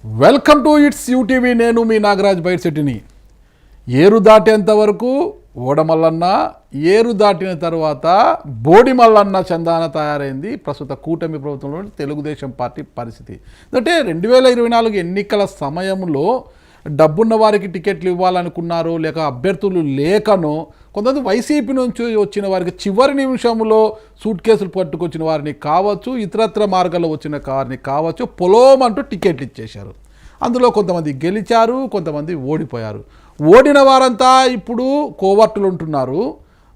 Welcome to it's UTV. నేను మీ నాగరాజ్ బైట్శెట్టిని. ఏరు దాటేంత వరకు ఓడమల్లన్న, ఏరు దాటిన తర్వాత బోడి మల్లన్న చందాన తయారైంది ప్రస్తుత కూటమి ప్రభుత్వంలోని తెలుగుదేశం పార్టీ పరిస్థితి. అంటే 2024 ఎన్నికల సమయంలో డబ్బున్న వారికి టికెట్లు ఇవ్వాలనుకున్నారు, లేక అభ్యర్థులు లేకనో, కొంతమంది వైసీపీ నుంచి వచ్చిన వారికి చివరి నిమిషంలో సూట్ కేసులు పట్టుకొచ్చిన వారిని కావచ్చు, ఇతరత్ర మార్గాల్లో వచ్చిన వారిని కావచ్చు, పొలోమంటూ టికెట్లు ఇచ్చేశారు. అందులో కొంతమంది గెలిచారు, కొంతమంది ఓడిపోయారు. ఓడిన వారంతా ఇప్పుడు కోవర్టులు ఉంటున్నారు.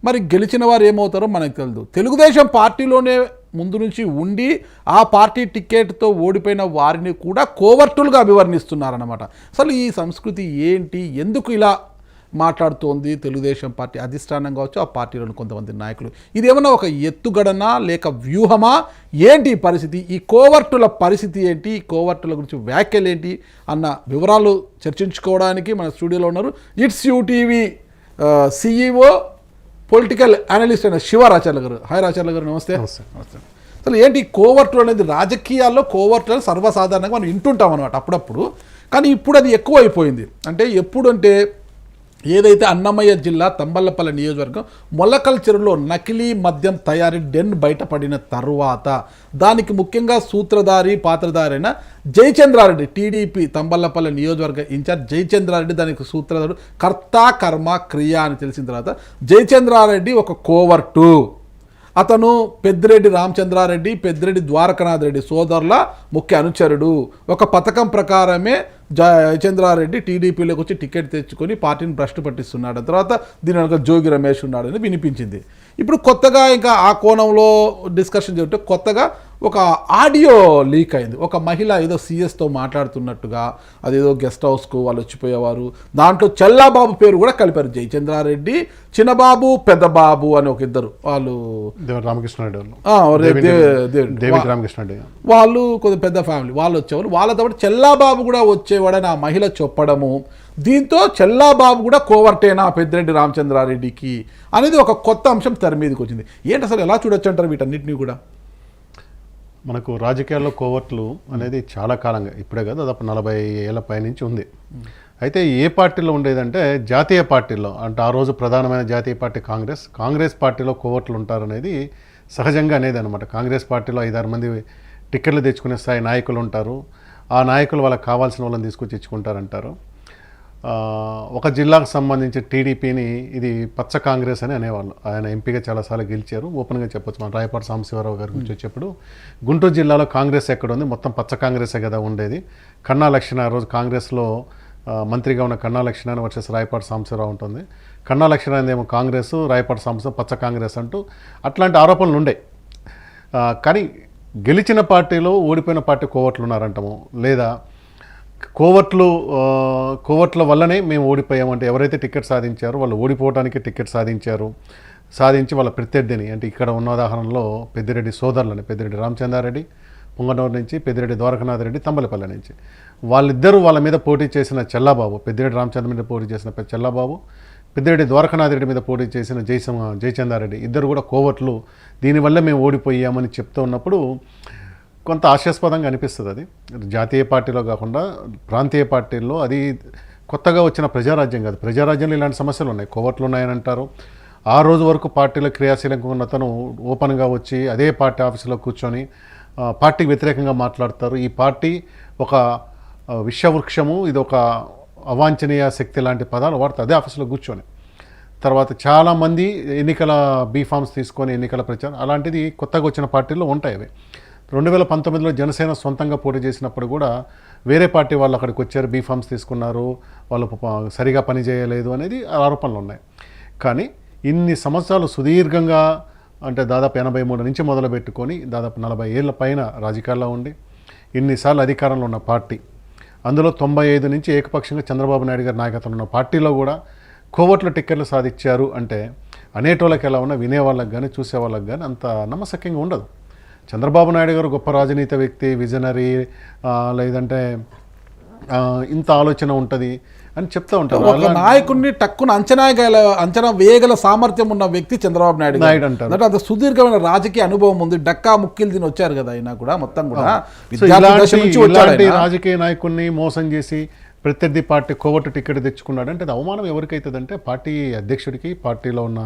మరి గెలిచిన వారు ఏమవుతారో మనకు తెలియదు. తెలుగుదేశం పార్టీలోనే ముందు నుంచి ఉండి ఆ పార్టీ టికెట్తో ఓడిపోయిన వారిని కూడా కోవర్టులుగా అభివర్ణిస్తున్నారన్నమాట. అసలు ఈ సంస్కృతి ఏంటి, ఎందుకు ఇలా మాట్లాడుతోంది తెలుగుదేశం పార్టీ అధిష్టానం కావచ్చు, ఆ పార్టీలోని కొంతమంది నాయకులు? ఇది ఏమన్నా ఒక ఎత్తుగడనా లేక వ్యూహమా? ఏంటి ఈ పరిస్థితి? ఈ కోవర్టుల పరిస్థితి ఏంటి, ఈ కోవర్టుల గురించి వ్యాఖ్యలు ఏంటి అన్న వివరాలు చర్చించుకోవడానికి మన స్టూడియోలో ఉన్నారు it's UTV CEO, political analyst అయిన శివరాచార్య గారు. హాయ్ రాచార్య గారు, నమస్తే. నమస్తే. అసలు ఏంటి కోవర్టులు అనేది? రాజకీయాల్లో కోవర్టులను సర్వసాధారణంగా మనం వింటుంటాం అనమాట అప్పుడప్పుడు, కానీ ఇప్పుడు అది ఎక్కువ అయిపోయింది. అంటే ఎప్పుడు అంటే, ఏదైతే అన్నమయ్య జిల్లా తంబళ్లపల్లి నియోజకవర్గం మొలకల్ చెరువులో నకిలీ మద్యం తయారీ డెన్ బయటపడిన తరువాత దానికి ముఖ్యంగా సూత్రధారి పాత్రధారి అయిన జయచంద్రారెడ్డి, టీడీపీ తంబళ్లపల్లి నియోజకవర్గ ఇన్ఛార్జ్ జయచంద్రారెడ్డి, దానికి సూత్రధారుడు, కర్త కర్మ క్రియ అని తెలిసిన తర్వాత జయచంద్రారెడ్డి ఒక కోవర్టు. అతను పెద్దిరెడ్డి రామచంద్రారెడ్డి, పెద్దిరెడ్డి ద్వారకనాథ్ రెడ్డి సోదరుల ముఖ్య అనుచరుడు. ఒక పథకం ప్రకారమే జయచంద్రారెడ్డి టీడీపీలోకి వచ్చి టికెట్ తెచ్చుకొని పార్టీని భ్రష్టు పట్టిస్తున్నాడు. తర్వాత దీని వెనక జోగి రమేష్ ఉన్నాడని వినిపించింది. ఇప్పుడు కొత్తగా ఇంకా ఆ కోణంలో డిస్కషన్ చేస్తే కొత్తగా ఒక ఆడియో లీక్ అయింది. ఒక మహిళ ఏదో సీఎస్తో మాట్లాడుతున్నట్టుగా, అదేదో గెస్ట్ హౌస్కు వాళ్ళు వచ్చిపోయేవారు. దాంట్లో చెల్లాబాబు పేరు కూడా కలిపారు. జయచంద్రారెడ్డి, చిన్నబాబు, పెద్దబాబు అని ఒక ఇద్దరు వాళ్ళు, వాళ్ళు కొద్దిగా పెద్ద ఫ్యామిలీ వాళ్ళు వచ్చేవారు. వాళ్ళతో పాటు చెల్లాబాబు కూడా వచ్చేవాడని ఆ మహిళ చెప్పడము, దీంతో చెల్లాబాబు కూడా కోవర్టేనా పెద్దిరెడ్డి రామచంద్రారెడ్డికి అనేది ఒక కొత్త అంశం తెర మీదకి వచ్చింది. ఏంటి అసలు ఎలా చూడొచ్చు అంటారు వీటన్నిటిని కూడా? మనకు రాజకీయాల్లో కోవర్ట్లు అనేది చాలా కాలంగా, ఇప్పుడే కదా, దాదాపు 40 ఏళ్ల పైనుంచి ఉంది. అయితే ఏ పార్టీలో ఉండేదంటే జాతీయ పార్టీల్లో, అంటే ఆ రోజు ప్రధానమైన జాతీయ పార్టీ కాంగ్రెస్ పార్టీలో కోవర్ట్లు ఉంటారనేది సహజంగా అనేది అనమాట. కాంగ్రెస్ పార్టీలో 5-6 మంది టికెట్లు తెచ్చుకునే స్థాయి నాయకులు ఉంటారు. ఆ నాయకులు వాళ్ళకి కావాల్సిన వాళ్ళని తీసుకొచ్చి ఇచ్చుకుంటారంటారు. ఒక జిల్లాకు సంబంధించి టీడీపీని ఇది పచ్చ కాంగ్రెస్ అని అనేవాళ్ళు. ఆయన ఎంపీగా చాలాసార్లు గెలిచారు. ఓపెన్గా చెప్పొచ్చు. మన రాయపాటి సాంబశివరావు గారి గురించి వచ్చేప్పుడు గుంటూరు జిల్లాలో కాంగ్రెస్ ఎక్కడ ఉంది, మొత్తం పచ్చ కాంగ్రెసే కదా ఉండేది. కన్నా లక్ష్మణ ఆ రోజు కాంగ్రెస్లో మంత్రిగా ఉన్న కన్నా లక్ష్మణ వర్సెస్ రాయపాటి సాంబశివరావు ఉంటుంది. కన్నా లక్ష్మణ ఏమో కాంగ్రెస్, రాయపాటి సాంబశివరావు పచ్చ కాంగ్రెస్ అంటూ అట్లాంటి ఆరోపణలు ఉండే. కానీ గెలిచిన పార్టీలో ఓడిపోయిన పార్టీ కోవర్ట్లు ఉన్నారంటాము, లేదా కోవర్ట్ల వల్లనే మేము ఓడిపోయామంటే ఎవరైతే టికెట్ సాధించారో వాళ్ళు ఓడిపోవడానికి టికెట్ సాధించి వాళ్ళ ప్రత్యర్థిని, అంటే ఇక్కడ ఉన్న ఉదాహరణలో పెద్దిరెడ్డి సోదరులని, పెద్దిరెడ్డి రామచంద్రారెడ్డి పొంగనూరు నుంచి, పెద్దిరెడ్డి ద్వారకనాథ్ రెడ్డి తంబలపల్లి నుంచి, వాళ్ళిద్దరూ వాళ్ళ మీద పోటీ చేసిన చెల్లాబాబు, పెద్దిరెడ్డి రామచంద్ర మీద పోటీ చేసిన చెల్లాబాబు, పెద్దిరెడ్డి ద్వారకనాథ్ రెడ్డి మీద పోటీ చేసిన జయచంద్రారెడ్డి, ఇద్దరు కూడా కోవర్ట్లు. దీనివల్ల మేము ఓడిపోయామని చెప్తూ ఉన్నప్పుడు కొంత ఆశాస్పదంగా అనిపిస్తుంది. అది జాతీయ పార్టీలో కాకుండా ప్రాంతీయ పార్టీల్లో అది కొత్తగా వచ్చిన ప్రజారాజ్యం కాదు. ప్రజారాజ్యంలో ఇలాంటి సమస్యలు ఉన్నాయి, కోవర్ట్లు ఉన్నాయని అంటారు. ఆ రోజు వరకు పార్టీలో క్రియాశీలంగా ఉన్న అతను ఓపెన్గా వచ్చి అదే పార్టీ ఆఫీసులో కూర్చొని పార్టీకి వ్యతిరేకంగా మాట్లాడతారు. ఈ పార్టీ ఒక విషవృక్షము, ఇది ఒక అవాంఛనీయ శక్తి లాంటి పదాలు వాడుతారు అదే ఆఫీసులో కూర్చొని. తర్వాత చాలామంది ఎన్నికల బీఫామ్స్ తీసుకొని ఎన్నికల ప్రచారం, అలాంటిది కొత్తగా వచ్చిన పార్టీల్లో ఉంటాయి. అవి 2019లో జనసేన సొంతంగా పోటీ చేసినప్పుడు కూడా వేరే పార్టీ వాళ్ళు అక్కడికి వచ్చారు, బీఫామ్స్ తీసుకున్నారు, వాళ్ళు సరిగా పని చేయలేదు అనేది ఆరోపణలు ఉన్నాయి. కానీ ఇన్ని సంవత్సరాలు సుదీర్ఘంగా, అంటే దాదాపు 83 నుంచి మొదలు పెట్టుకొని దాదాపు 40 ఏళ్ల పైన రాజకీయాల్లో ఉండి ఇన్నిసార్లు అధికారంలో ఉన్న పార్టీ, అందులో 95 నుంచి ఏకపక్షంగా చంద్రబాబు నాయుడు గారి నాయకత్వంలో ఉన్న పార్టీలో కూడా కోవర్ట్ల టికెట్లు సాధించారు అంటే అనేటోళ్ళకి ఎలా ఉన్నా వినేవాళ్ళకి కానీ చూసేవాళ్ళకి కానీ అంత నమ్మశక్యంగా ఉండదు. చంద్రబాబు నాయుడు గారు గొప్ప రాజనీతి వ్యక్తి, విజనరీ, లేదంటే ఇంత ఆలోచన ఉంటుంది అని చెప్తా ఉంటారు. ఒక నాయకుడిని టక్కున అంచనా వేయగల సామర్థ్యం ఉన్న వ్యక్తి చంద్రబాబు నాయుడు అంటారు. అంటే అంత సుదీర్ఘమైన రాజకీయ అనుభవం ఉంది. డక్కా ముక్కిలు తిని వచ్చారు కదా ఆయన కూడా మొత్తం కూడా సో ఇలాంటి రాజకీయ నాయకుడిని మోసం చేసి ప్రత్యర్థి పార్టీ కోవట్టు టికెట్ తెచ్చుకున్నాడు అంటే అది అవమానం ఎవరికైతుందంటే పార్టీ అధ్యక్షుడికి, పార్టీలో ఉన్న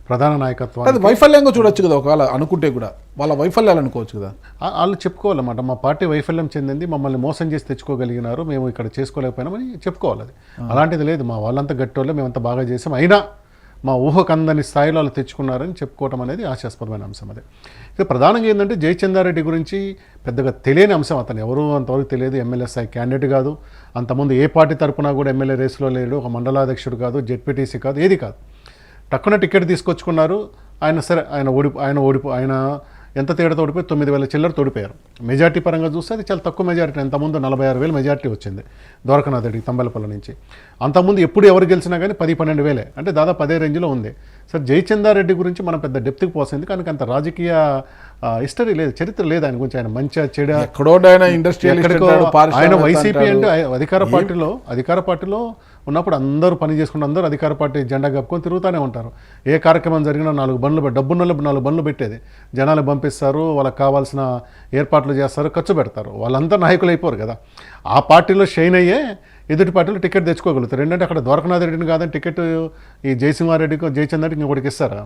ప్రధాన నాయకత్వం. అది వైఫల్యంగా చూడొచ్చు కదా, ఒకవేళ అనుకుంటే కూడా వాళ్ళ వైఫల్యాలు అనుకోవచ్చు కదా. వాళ్ళు చెప్పుకోవాలన్నమాట, మా పార్టీ వైఫల్యం చెందింది, మమ్మల్ని మోసం చేసి తెచ్చుకోగలిగినారు, మేము ఇక్కడ చేసుకోలేకపోయినామని చెప్పుకోవాలి. అది అలాంటిది లేదు, మా వాళ్ళంతా గట్టోళ్ళే, మేమంతా బాగా చేసాం, అయినా మా ఊహకందని స్థాయిలో వాళ్ళు తెచ్చుకున్నారని చెప్పుకోవటం అనేది ఆశాస్పదమైన అంశం. అదే ఇక ప్రధానంగా ఏంటంటే జయచందారెడ్డి గురించి పెద్దగా తెలియని అంశం. అతను ఎవరు అంతవరకు తెలియదు, ఎమ్మెల్యే స్థాయి క్యాండిడేట్ కాదు, అంతకుముందు ఏ పార్టీ తరపున కూడా ఎమ్మెల్యే రేసులో లేడు, ఒక మండలాధ్యక్షుడు కాదు, జెడ్పీటీసీ కాదు, ఏది కాదు. టక్కున టికెట్ తీసుకొచ్చుకున్నారు ఆయన. సరే ఆయన ఎంత తేడాతో ఓడిపోయి 9,000 చిల్లర తోడిపోయారు. మెజార్టీ పరంగా చూస్తే అది చాలా తక్కువ మెజార్టీ. అంతకుముందు 46,000 మెజార్టీ వచ్చింది ద్వారకానాథ్ రెడ్డి తంబలపల్లి నుంచి. అంతకుముందు ఎప్పుడు ఎవరు గెలిచినా కానీ 10-12,000 అంటే దాదాపు అదే రేంజ్లో ఉంది. సరే జయచందారెడ్డి గురించి మనం పెద్ద డెప్త్కి పోసింది కానీ అంత రాజకీయ హిస్టరీ లేదు, చరిత్ర లేదు ఆయన గురించి. ఆయన మంచిగా చెడ ఆయన వైసీపీ అంటే అధికార పార్టీలో ఉన్నప్పుడు అందరూ పని చేసుకుంటూ అందరూ అధికార పార్టీ జెండా కప్పుకొని తిరుగుతూనే ఉంటారు. ఏ కార్యక్రమం జరిగినా 4 బండ్లు డబ్బున్న 4 బండ్లు పెట్టేది, జనాలు పంపిస్తారు, వాళ్ళకి కావాల్సిన ఏర్పాట్లు చేస్తారు, ఖర్చు పెడతారు. వాళ్ళంతా నాయకులు అయిపోరు కదా. ఆ పార్టీలో షైన్ అయ్యే ఎదుటి పార్టీలో టికెట్ తెచ్చుకోగలుగుతారు. ఏంటంటే అక్కడ ద్వారకానాథ్ రెడ్డిని కాదని టికెట్ ఈ జయసింహారెడ్డికి, జయచంద్రెడ్డికి ఇంకొకటికి ఇస్తారా?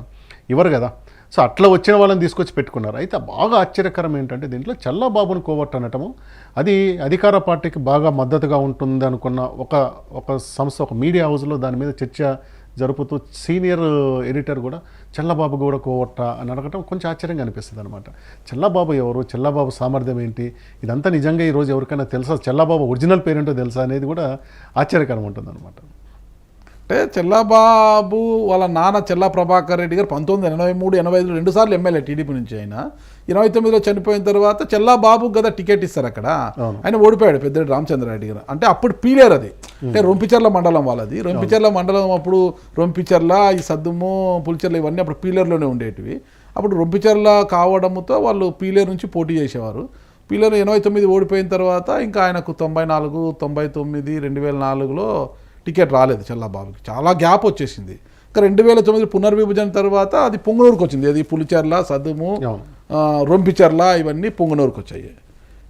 ఇవ్వరు కదా. సో అట్లా వచ్చిన వాళ్ళని తీసుకొచ్చి పెట్టుకున్నారు. అయితే బాగా ఆశ్చర్యకరం ఏంటంటే దీంట్లో చల్లబాబును కోవట్టు అనటము, అది అధికార పార్టీకి బాగా మద్దతుగా ఉంటుంది అనుకున్న ఒక సంస్థ, ఒక మీడియా హౌస్లో దాని మీద చర్చ జరుపుతూ సీనియర్ ఎడిటర్ కూడా చల్లబాబు కూడా కోవట్ట అని అడగటం కొంచెం ఆశ్చర్యంగా అనిపిస్తుంది అనమాట. చల్లబాబు ఎవరు, చల్లబాబు సామర్థ్యం ఏంటి, ఇదంతా నిజంగా ఈరోజు ఎవరికైనా తెలుసా, చల్లబాబు ఒరిజినల్ పేరేంటో తెలుసా అనేది కూడా ఆశ్చర్యకరం ఉంటుంది అనమాట. అంటే చెల్లాబాబు వాళ్ళ నాన్న చెల్లా ప్రభాకర్ రెడ్డి గారు 1983-85 2 ఎమ్మెల్యే టీడీపీ నుంచి. ఆయన 29లో చనిపోయిన తర్వాత చెల్లాబాబు కదా టికెట్ ఇస్తారు అక్కడ. ఆయన ఓడిపోయాడు పెద్దిరెడ్డి రామచంద్రారెడ్డి గారు. అంటే అప్పుడు పీలేరు అది, అంటే రొంపిచెర్ల మండలం వాళ్ళది. రొంపిచెర్ల మండలం అప్పుడు రొంపిచెర్ల, ఈ సద్దుము, పులిచెర్ల ఇవన్నీ అప్పుడు పీలేరులోనే ఉండేటివి. అప్పుడు రొంపిచెర్ల కావడంతో వాళ్ళు పీలేరు నుంచి పోటీ చేసేవారు. పీలేరు 89 ఓడిపోయిన తర్వాత ఇంకా ఆయనకు 94, 99, 2004లో టికెట్ రాలేదు చల్లబాబుకి. చాలా గ్యాప్ వచ్చేసింది. ఇంకా 2009 పునర్విభజన తర్వాత అది పొంగనూరుకు వచ్చింది. అది పులిచెర్ల, సద్దుము, రొంపిచెర్ల ఇవన్నీ పొంగనూరుకు వచ్చాయి.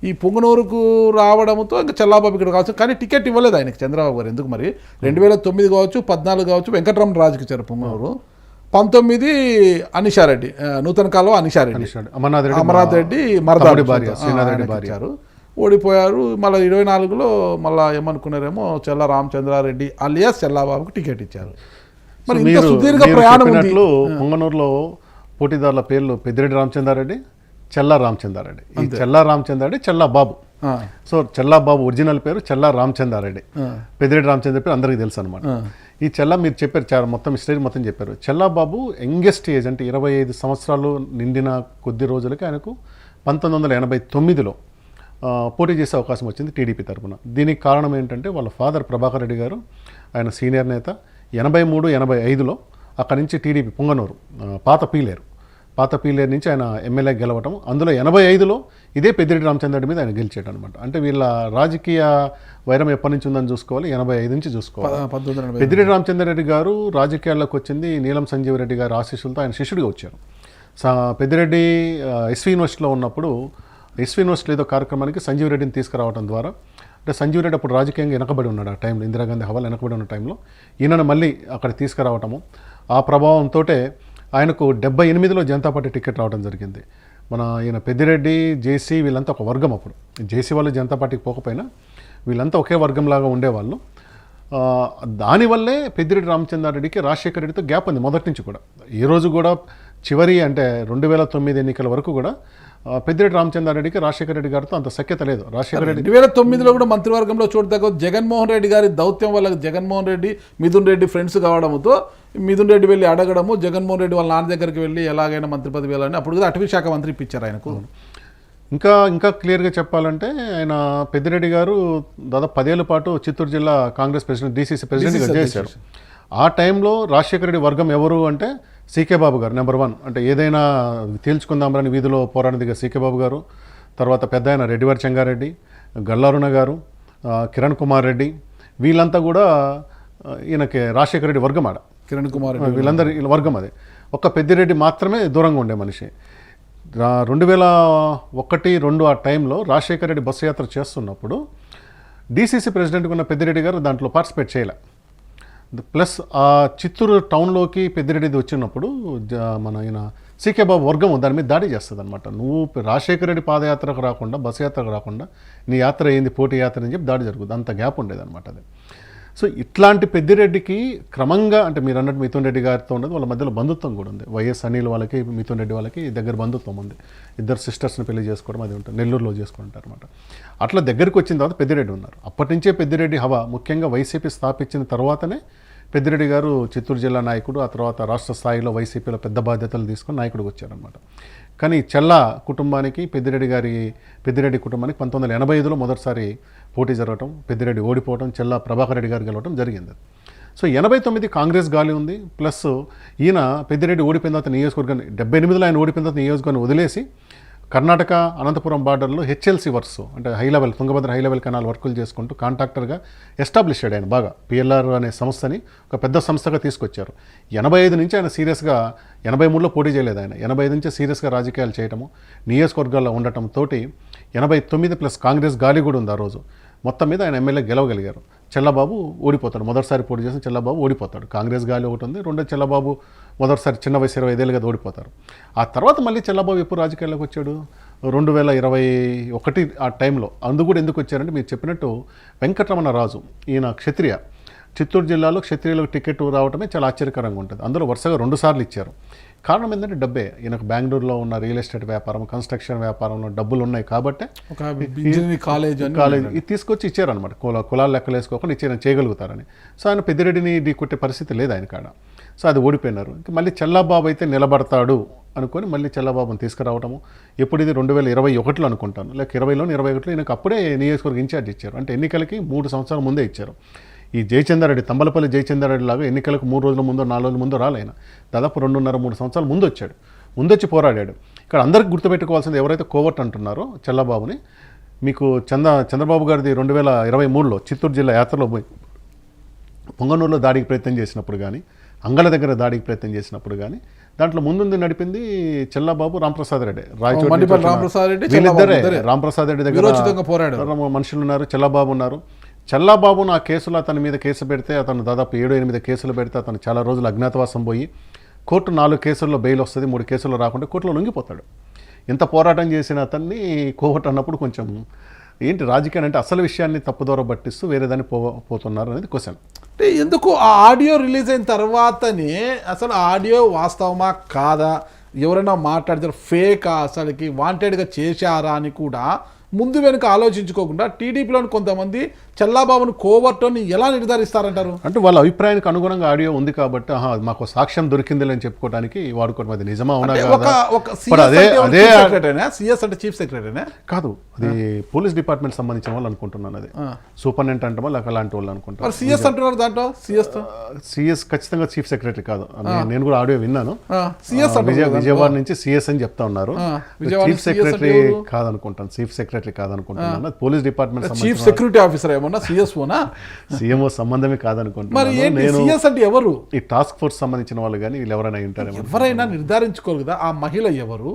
ఈ పొంగనూరుకు రావడంతో ఇంకా చల్లబాబు ఇక్కడ కావచ్చు, కానీ టికెట్ ఇవ్వలేదు ఆయనకి చంద్రబాబు గారు. ఎందుకు మరి 2009 కావచ్చు, 14 కావచ్చు వెంకటరమణ రాజుకి ఇచ్చారు పొంగనూరు. 19 అనిషారెడ్డి, నూతన కాలువ అనిషారెడ్డి, అమర్నాథ్ రెడ్డి మరదాడి ఇచ్చారు, ఓడిపోయారు. మళ్ళీ 24లో మళ్ళీ ఏమనుకున్నారేమో చెల్ల రామచంద్రారెడ్డి అలియాస్ చల్లాబాబుకి టికెట్ ఇచ్చారు. మరి ఇంత సుదీర్ఘ ప్రయాణం ఉన్నట్లు పొంగనూరులో పోటీదారుల పేర్లు పెద్దిరెడ్డి రామచంద్రారెడ్డి, చెల్లా రామచంద్రారెడ్డి. ఈ చెల్లా రామచంద్రారెడ్డి చెల్లాబాబు. సో చెల్లాబాబు ఒరిజినల్ పేరు చెల్లా రామచంద్రారెడ్డి, పెద్దిరెడ్డి రామచంద్ర పేరు అందరికీ తెలుసు అనమాట. ఈ చెల్లా మీరు చెప్పారు, చాలా మొత్తం స్టేజ్ మొత్తం చెప్పారు. చెల్లాబాబు యంగెస్ట్ ఏజ్ అంటే 25 సంవత్సరాలు నిండిన కొద్ది రోజులకి ఆయనకు 1989లో పోటీ చేసే అవకాశం వచ్చింది టీడీపీ తరఫున. దీనికి కారణం ఏంటంటే వాళ్ళ ఫాదర్ ప్రభాకర్ రెడ్డి గారు, ఆయన సీనియర్ నేత. 83-85లో అక్కడి నుంచి టీడీపీ పొంగనూరు పాత పీలేరు నుంచి ఆయన ఎమ్మెల్యే గెలవటం. అందులో 85లో ఇదే పెద్దిరెడ్డి రామచంద్రెడ్డి మీద ఆయన గెలిచాడు అనమాట. అంటే వీళ్ళ రాజకీయ వైరం ఎప్పటి నుంచి ఉందని చూసుకోవాలి, 85 నుంచి చూసుకోవాలి. పెద్దిరెడ్డి రామచంద్రారెడ్డి గారు రాజకీయాల్లోకి వచ్చింది నీలం సంజీవ్ రెడ్డి గారు ఆశీస్సులతో, ఆయన శిష్యుడిగా వచ్చారు. పెద్దిరెడ్డి ఎస్వి యూనివర్సిటీలో ఉన్నప్పుడు ఎస్వి యూనివర్సిటీ ఏదో కార్యక్రమానికి సంజీవ్ రెడ్డిని తీసుకురావడం ద్వారా, అంటే సంజీవ్ రెడ్డి అప్పుడు రాజకీయంగా వెనకబడి ఉన్నాడు ఆ టైంలో, ఇందిరాగాంధీ హవాలు వెనకబడి ఉన్న టైంలో ఈయనను మళ్ళీ అక్కడ తీసుకురావటము, ఆ ప్రభావంతో ఆయనకు 78లో జనతా పార్టీ టికెట్ రావడం జరిగింది. ఈయన పెద్దిరెడ్డి, జేసీ వీళ్ళంతా ఒక వర్గం. అప్పుడు జేసీ వాళ్ళు జనతా పార్టీకి పోకపోయినా వీళ్ళంతా ఒకే వర్గంలాగా ఉండేవాళ్ళు. దానివల్లే పెద్దిరెడ్డి రామచంద్రారెడ్డికి రాజశేఖర రెడ్డితో గ్యాప్ ఉంది మొదటి నుంచి కూడా. ఈ రోజు కూడా చివరి అంటే 2009 ఎన్నికల వరకు కూడా పెద్దిరెడ్డి రామచంద్రారెడ్డికి రాజశేఖర రెడ్డి గారితో అంత సఖ్యత లేదు. రాజశేఖర రెడ్డి 2009లో కూడా మంత్రివర్గంలో చోటు తగ్గ జగన్మోహన్ రెడ్డి గారి దౌత్యం వల్ల జగన్మోహన్ రెడ్డి మిథున్ రెడ్డి ఫ్రెండ్స్ కావడంతో మిథున్ రెడ్డి వెళ్ళి అడగడము, జగన్మోహన్ రెడ్డి వాళ్ళ నాన్న దగ్గరికి వెళ్ళి ఎలాగైనా మంత్రి పదవి వెళ్ళాలని అప్పుడు కూడా అటవీ శాఖ మంత్రి ఇప్పించారు ఆయనకు. ఇంకా క్లియర్గా చెప్పాలంటే ఆయన పెద్దిరెడ్డి గారు దాదాపు 10 ఏళ్ల పాటు చిత్తూరు జిల్లా కాంగ్రెస్ ప్రెసిడెంట్, డీసీసీ ప్రెసిడెంట్గా చేశారు. ఆ టైంలో రాజశేఖర రెడ్డి వర్గం ఎవరు అంటే సీకే బాబు గారు నెంబర్ 1. అంటే ఏదైనా తేల్చుకుందామని వీధిలో పోరాడిదిగా సీకే బాబు గారు, తర్వాత పెద్ద ఆయన రెడ్డివారి చెంగారెడ్డి, గల్లారుణ గారు, కిరణ్ కుమార్ రెడ్డి, వీళ్ళంతా కూడా ఈయనకి రాజశేఖర రెడ్డి వర్గం ఆడ. కిరణ్ కుమార్ వీళ్ళందరి వర్గం అది. ఒక్క పెద్దిరెడ్డి మాత్రమే దూరంగా ఉండే మనిషి. 2001-2 ఆ టైంలో రాజశేఖర రెడ్డి బస్సు యాత్ర చేస్తున్నప్పుడు డీసీసీ ప్రెసిడెంట్గా ఉన్న పెద్దిరెడ్డి గారు దాంట్లో పార్టిసిపేట్ చేయలే. ప్లస్ ఆ చిత్తూరు టౌన్లోకి పెద్దిరెడ్డిది వచ్చినప్పుడు మన ఆయన సీకే బాబు వర్గం దాని మీద దాడి చేస్తుంది అనమాట. నువ్వు రాజశేఖర రెడ్డి పాదయాత్రకు రాకుండా, బస్సు యాత్రకు రాకుండా నీ యాత్ర ఏంది, పోటీ యాత్ర అని చెప్పి దాడి జరుగుతుంది. అంత గ్యాప్ ఉండేది అనమాట అది. సో ఇట్లాంటి పెద్దిరెడ్డికి క్రమంగా, అంటే మీరు అన్నట్టు మిథున్ రెడ్డి గారితో ఉండదు, వాళ్ళ మధ్యలో బంధుత్వం కూడా ఉంది. వైఎస్ అనిల్ వాళ్ళకి మిథున్ రెడ్డి వాళ్ళకి దగ్గర బంధుత్వం ఉంది. ఇద్దరు సిస్టర్స్ని పెళ్లి చేసుకోవడం అది ఉంటుంది, నెల్లూరులో చేసుకుంటారు అనమాట. అట్లా దగ్గరికి వచ్చిన తర్వాత పెద్దిరెడ్డి ఉన్నారు. అప్పటి నుంచే పెద్దిరెడ్డి హవా, ముఖ్యంగా వైసీపీ స్థాపించిన తర్వాతనే పెద్దిరెడ్డి గారు చిత్తూరు జిల్లా నాయకుడు, ఆ తర్వాత రాష్ట్ర స్థాయిలో వైసీపీలో పెద్ద బాధ్యతలు తీసుకొని నాయకుడికి వచ్చారనమాట. కానీ చెల్లా కుటుంబానికి, పెద్దిరెడ్డి కుటుంబానికి 1985లో మొదటిసారి పోటీ జరగటం, పెద్దిరెడ్డి ఓడిపోవడం, చెల్లా ప్రభాకర్ రెడ్డి గారు గెలవడం జరిగింది. సో 89 కాంగ్రెస్ గాలి ఉంది. ప్లస్ ఈయన పెద్దిరెడ్డి ఓడిపోయిన తర్వాత నియోజకవర్గాన్ని, 78లో ఆయన ఓడిపోయిన తర్వాత నియోజకవర్గాన్ని వదిలేసి కర్ణాటక అనంతపురం బార్డర్లో హెచ్ఎల్సి వర్క్స్, అంటే high level Tungabhadra high level canal వర్కులు చేసుకుంటూ కాంట్రాక్టర్గా ఎస్టాబ్లిష్ అయ్యాడు ఆయన. బాగా పిఎల్ఆర్ అనే సంస్థని ఒక పెద్ద సంస్థగా తీసుకొచ్చారు. 85 నుంచి ఆయన సీరియస్గా, 83లో పోటీ చేయలేదు ఆయన, 85 నుంచి సీరియస్గా రాజకీయాలు చేయటము, నియోజకవర్గాల్లో ఉండటంతో 89 ప్లస్ కాంగ్రెస్ గాలి కూడా ఉంది ఆ రోజు. మొత్తం మీద ఆయన ఎమ్మెల్యే గెలవగలిగారు. చెల్లబాబు ఓడిపోతాడు, మొదటిసారి పోటీ చేసిన చెల్లబాబు ఓడిపోతాడు. కాంగ్రెస్ గాలి ఒకటి ఉంది, రెండో చెల్లబాబు మొదటిసారి చిన్న వయసు 25 ఏళ్ళుగా ఓడిపోతారు. ఆ తర్వాత మళ్ళీ చెల్లబాబు ఎప్పుడు రాజకీయాల్లోకి వచ్చాడు, 2021 ఆ టైంలో. అందు కూడా ఎందుకు వచ్చారంటే మీరు చెప్పినట్టు వెంకటరమణ రాజు, ఈయన క్షత్రియ, చిత్తూరు జిల్లాలో క్షత్రియులకు టికెట్ రావడమే చాలా ఆశ్చర్యకరంగా ఉంటుంది. అందులో వరుసగా 2 సార్లు ఇచ్చారు. కారణం ఏంటంటే డబ్బే. ఈయనకు బెంగళూరులో ఉన్న రియల్ ఎస్టేట్ వ్యాపారం, కన్స్ట్రక్షన్ వ్యాపారంలో డబ్బులు ఉన్నాయి కాబట్టి కాలేజ్ ఇది తీసుకొచ్చి ఇచ్చారనమాట. కులాలు లెక్కలు వేసుకోకుండా చేయగలుగుతారని. సో ఆయన పెద్దిరెడ్డిని కొట్టే పరిస్థితి లేదు ఆయన కాడ. సో అది ఓడిపోయినారు. ఇంకా మళ్ళీ చెల్లాబాబు అయితే నిలబడతాడు అనుకొని మళ్ళీ చెల్లబాబుని తీసుకురావటము. ఎప్పుడు ఇది 2021లో అనుకుంటాను, లేక 20లో 21లో ఈయనకు అప్పుడే నియోజకవర్గ ఇన్ఛార్జ్ ఇచ్చారు. అంటే ఎన్నికలకి 3 సంవత్సరాల ముందే ఇచ్చారు. ఈ జయచంద్రారెడ్డి, తంబలపల్లి జయచంద్రారెడ్డి లాగా ఎన్నికలకు 3 రోజుల ముందో 4 రోజుల ముందో రాలేన, దాదాపు 2.5-3 సంవత్సరాల ముందు వచ్చాడు, ముందొచ్చి పోరాడాడు. ఇక్కడ అందరికి గుర్తుపెట్టుకోవాల్సింది, ఎవరైతే కోవర్ట్ అంటున్నారో చెల్లబాబుని, మీకు చంద్రబాబు గారిది 2023లో చిత్తూరు జిల్లా యాత్రలో పోయి పొంగనూరులో దాడికి ప్రయత్నం చేసినప్పుడు కానీ, అంగళ దగ్గర దాడికి ప్రయత్నం చేసినప్పుడు కానీ దాంట్లో ముందుంది నడిపింది చెల్లబాబు, రాంప్రసాద్ రెడ్డి, వీళ్ళిద్దరే. రాంప్రసాద్ రెడ్డి దగ్గర మనుషులు ఉన్నారు, చెల్లబాబు ఉన్నారు. చెల్లబాబును ఆ కేసులో అతని మీద కేసు పెడితే, అతను దాదాపు 7-8 కేసులు పెడితే అతను చాలా రోజులు అజ్ఞాతవాసం పోయి, కోర్టు 4 కేసుల్లో బెయిల్ వస్తుంది, 3 కేసుల్లో రాకుండా కోర్టులో లొంగిపోతాడు. ఎంత పోరాటం చేసిన అతన్ని కోర్టు అన్నప్పుడు కొంచెం ఏంటి రాజకీయం అంటే అసలు విషయాన్ని తప్పుదోర పట్టిస్తూ వేరే దాన్ని పోతున్నారు అనేది క్వశ్చన్. అంటే ఎందుకు ఆ ఆడియో రిలీజ్ అయిన తర్వాతనే అసలు ఆడియో వాస్తవమా కాదా, ఎవరైనా మాట్లాడితే ఫేకా, అసలుకి వాంటెడ్గా చేశారా అని కూడా ముందు వెనుక ఆలోచించుకోకుండా టీడీపీలోని కొంతమంది చెల్లాబాబును కోవర్టోని ఎలా నిర్ధారిస్తారంటారు? అంటే వాళ్ళ అభిప్రాయానికి అనుగుణంగా ఆడియో ఉంది కాబట్టి మాకు సాక్ష్యం దొరికింది అని చెప్పుకోవడానికి వాడుకోవడం, అది నిజమా అవునా సిఎస్ అంటే చీఫ్ సెక్రటరీనే కాదు, అది పోలీస్ డిపార్ట్మెంట్ సంబంధించిన వాళ్ళు అనుకుంటున్నాను. అది సూపరింటెండెంట్ అంటే లేక అలాంటి వాళ్ళు అనుకుంటారు. సిఎస్ అంటున్నారు దాంట్లో, సిఎస్ ఖచ్చితంగా చీఫ్ సెక్రటరీ కాదు. నేను కూడా ఆడియో విన్నాను. విజయవాడ నుంచి సిఎస్ అని చెప్తా ఉన్నారు. చీఫ్ సెక్రటరీ కాదనుకుంటాను, చీఫ్ సెక్రటరీ కాదనుకుంటున్నాను. Police department chief security officer ఏమన్నా సిఎస్ఓనా? సీఎంఓ సంబంధమే కాదనుకుంటున్నాను. అంటే ఎవరు ఈ టాస్క్ ఫోర్స్ సంబంధించిన వాళ్ళు కానీ వీళ్ళు ఎవరైనా ఉంటారు, ఎవరైనా నిర్ధారించుకోరు కదా ఆ మహిళ ఎవరు,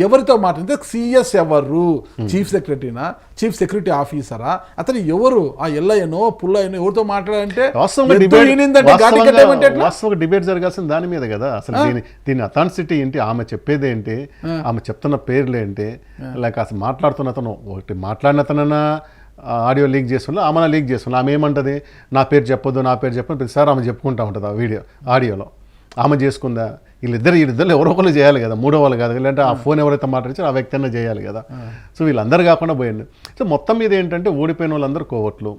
ఎవరితో మాట్లాడితే సిఎస్ ఎవరు, చీఫ్ సెక్రటరీనా, చీఫ్ సెక్యూరిటీ ఆఫీసరా, అతను ఎవరు, ఆ ఎల్లయ్యనో పుల్లయ్యనో ఎవరితో మాట్లాడాలంటే డిబేట్ జరగాల్సిన దాని మీద కదా. అసలు దీని అథాంటిసిటీ ఏంటి, ఆమె చెప్పేది ఏంటి, ఆమె చెప్తున్న పేర్లు ఏంటి, లేక అసలు మాట్లాడుతున్న అతను ఒకటి మాట్లాడిన అతనన్నా ఆడియో లీక్ చేస్తున్నా, ఆమె లీక్ చేస్తున్నా, ఆమె ఏమంటది నా పేరు చెప్పొద్దు, నా పేరు చెప్పని ప్రతిసారి ఆమె చెప్పుకుంటా ఉంటుంది ఆ ఆడియోలో. ఆమె చేసుకుందా, వీళ్ళిద్దరు ఎవరో ఒకరు చేయాలి కదా, మూడో వాళ్ళు కాదు, లేదంటే ఆ ఫోన్ ఎవరైతే మాట్లాడించారో ఆ వ్యక్తి అన్నా చేయాలి కదా. సో వీళ్ళందరూ కాకుండా పోయింది. సో మొత్తం మీద ఏంటంటే ఓడిపోయిన వాళ్ళందరూ కోవట్లు,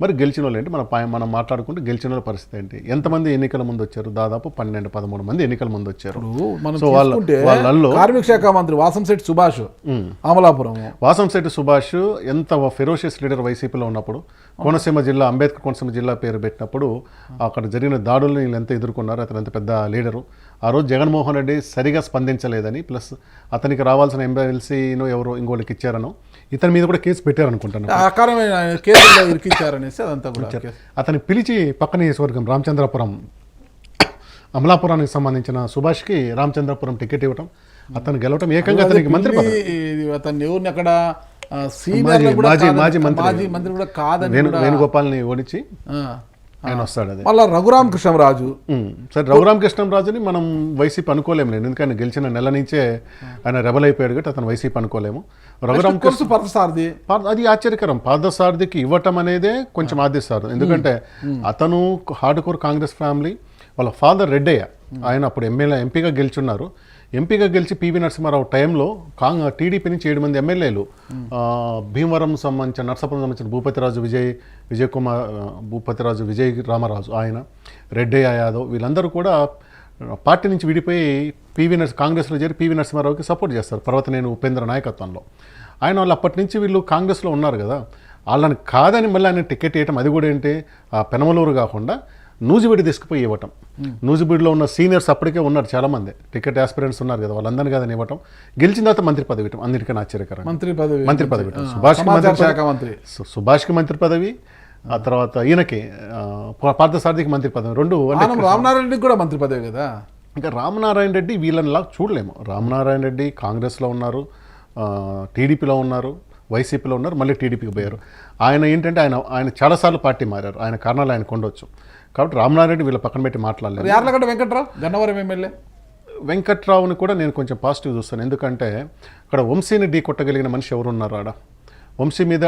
మరి గెలిచిన వాళ్ళు ఏంటి, మనం మాట్లాడుకుంటే గెలిచిన వాళ్ళ పరిస్థితి ఏంటి, ఎంతమంది ఎన్నికల ముందు వచ్చారు? దాదాపు 12-13 మంది ఎన్నికల ముందు వచ్చారు. మనం సో తీసుకుంటే వాళ్ళల్లో కార్మిక శాఖ మంత్రి వాసంశెట్టి సుభాష్ అమలాపురం, వాసంశెట్టి సుభాష్ ఎంత ఫెరోషియస్ లీడర్ వైసీపీలో ఉన్నప్పుడు, కోనసీమ జిల్లా అంబేద్కర్ కోనసీమ జిల్లా పేరు పెట్టినప్పుడు అక్కడ జరిగిన దాడులను వీళ్ళు ఎంత ఎదుర్కొన్నారు, అతను ఎంత పెద్ద లీడరు. ఆ రోజు జగన్మోహన్ రెడ్డి సరిగా స్పందించలేదని, ప్లస్ అతనికి రావాల్సిన ఎమ్మెల్సీను ఎవరో ఇంకోళ్ళకి ఇచ్చారనో, ఇతని మీద కూడా కేసు పెట్టారనుకుంటాను. ఆకారమైన కేసులో ఇరికించారనేసి అదంతా కూడా అతన్ని పిలిచి పక్కన నియోజకవర్గం రామచంద్రపురం, అమలాపురానికి సంబంధించిన సుభాష్కి రామచంద్రపురం టికెట్ ఇవ్వటం, అతను గెలవటం, ఏకంగా అతనికి మంత్రి పదవి. అతన్ని ఎవరిని అక్కడ సీనియర్ మాజీ మంత్రి కూడా కాదని వేణుగోపాల్ని ఓడించి ఆయన వస్తాడు. అది మళ్ళీ రఘురామకృష్ణరాజు. సరే, రఘురామకృష్ణరాజుని మనం వైసీపీ అనుకోలేము లేదు, ఎందుకంటే గెలిచిన నెల నుంచే ఆయన రెబల్ అయిపోయాడు కాబట్టి అతను వైసీపీ అనుకోలేము. రఘురామకృష్ణ పార్థసారథి, అది ఆశ్చర్యకరం. పార్థసారథికి ఇవ్వటం అనేదే కొంచెం ఆదేశారు, ఎందుకంటే అతను హార్డ్ కోర్ కాంగ్రెస్ ఫ్యామిలీ, వాళ్ళ ఫాదర్ రెడ్డయ్య, ఆయన అప్పుడు ఎంపీగా గెలుచున్నారు. ఎంపీగా గెలిచి పివి నరసింహారావు టైంలో టీడీపీ నుంచి 7 మంది ఎమ్మెల్యేలు, భీమవరం సంబంధించిన నర్సాపురం సంబంధించిన భూపతిరాజు విజయ్ రామరాజు, ఆయన రెడ్డయ్య యాదవ్, వీళ్ళందరూ కూడా పార్టీ నుంచి విడిపోయి కాంగ్రెస్లో చేరి పివి నరసింహారావుకి సపోర్ట్ చేస్తారు పర్వతనేని ఉపేంద్ర నాయకత్వంలో. వాళ్ళు అప్పటి నుంచి వీళ్ళు కాంగ్రెస్లో ఉన్నారు కదా, వాళ్ళని కాదని మళ్ళీ ఆయన టికెట్ ఇవ్వటం, అది కూడా ఏంటి పెనమలూరు కాకుండా నూజిబీడి తీసుకుపోయి ఇవ్వటం. నూజిబీడిలో ఉన్న సీనియర్స్ అప్పటికే ఉన్నారు, చాలామంది టికెట్ ఆస్పిరెంట్స్ ఉన్నారు కదా, వాళ్ళందరినీ కాదని ఇవ్వటం, గెలిచిన తర్వాత మంత్రి పదవి ఇవ్వటం, అందరికీ ఆశ్చర్యకరం. మంత్రి పదవి ఇవ్వటం, సుభాష్కి మంత్రి పదవి, ఆ తర్వాత ఈయనకి పార్థసారథికి మంత్రి పదవి, రెండు. రామనారాయణ రెడ్డికి కూడా మంత్రి పదవి కదా. ఇంకా రామనారాయణ రెడ్డి వీళ్ళనిలా చూడలేము. రామనారాయణ రెడ్డి కాంగ్రెస్లో ఉన్నారు, టీడీపీలో ఉన్నారు, వైసీపీలో ఉన్నారు, మళ్ళీ టీడీపీకి పోయారు. ఆయన ఏంటంటే ఆయన చాలాసార్లు పార్టీ మారారు, ఆయన కారణాలు ఆయనకు ఉండొచ్చు. కాబట్టి రామనారాయణ వీళ్ళ పక్కన పెట్టి మాట్లాడలేదు. యార్లగడ్డ వెంకట్రావు, గన్నవరం ఎమ్మెల్యే వెంకట్రావుని కూడా నేను కొంచెం పాజిటివ్ చూస్తాను, ఎందుకంటే అక్కడ వంశీని ఢీ కొట్టగలిగిన మనిషి ఎవరున్నారు ఆడ. వంశీ మీద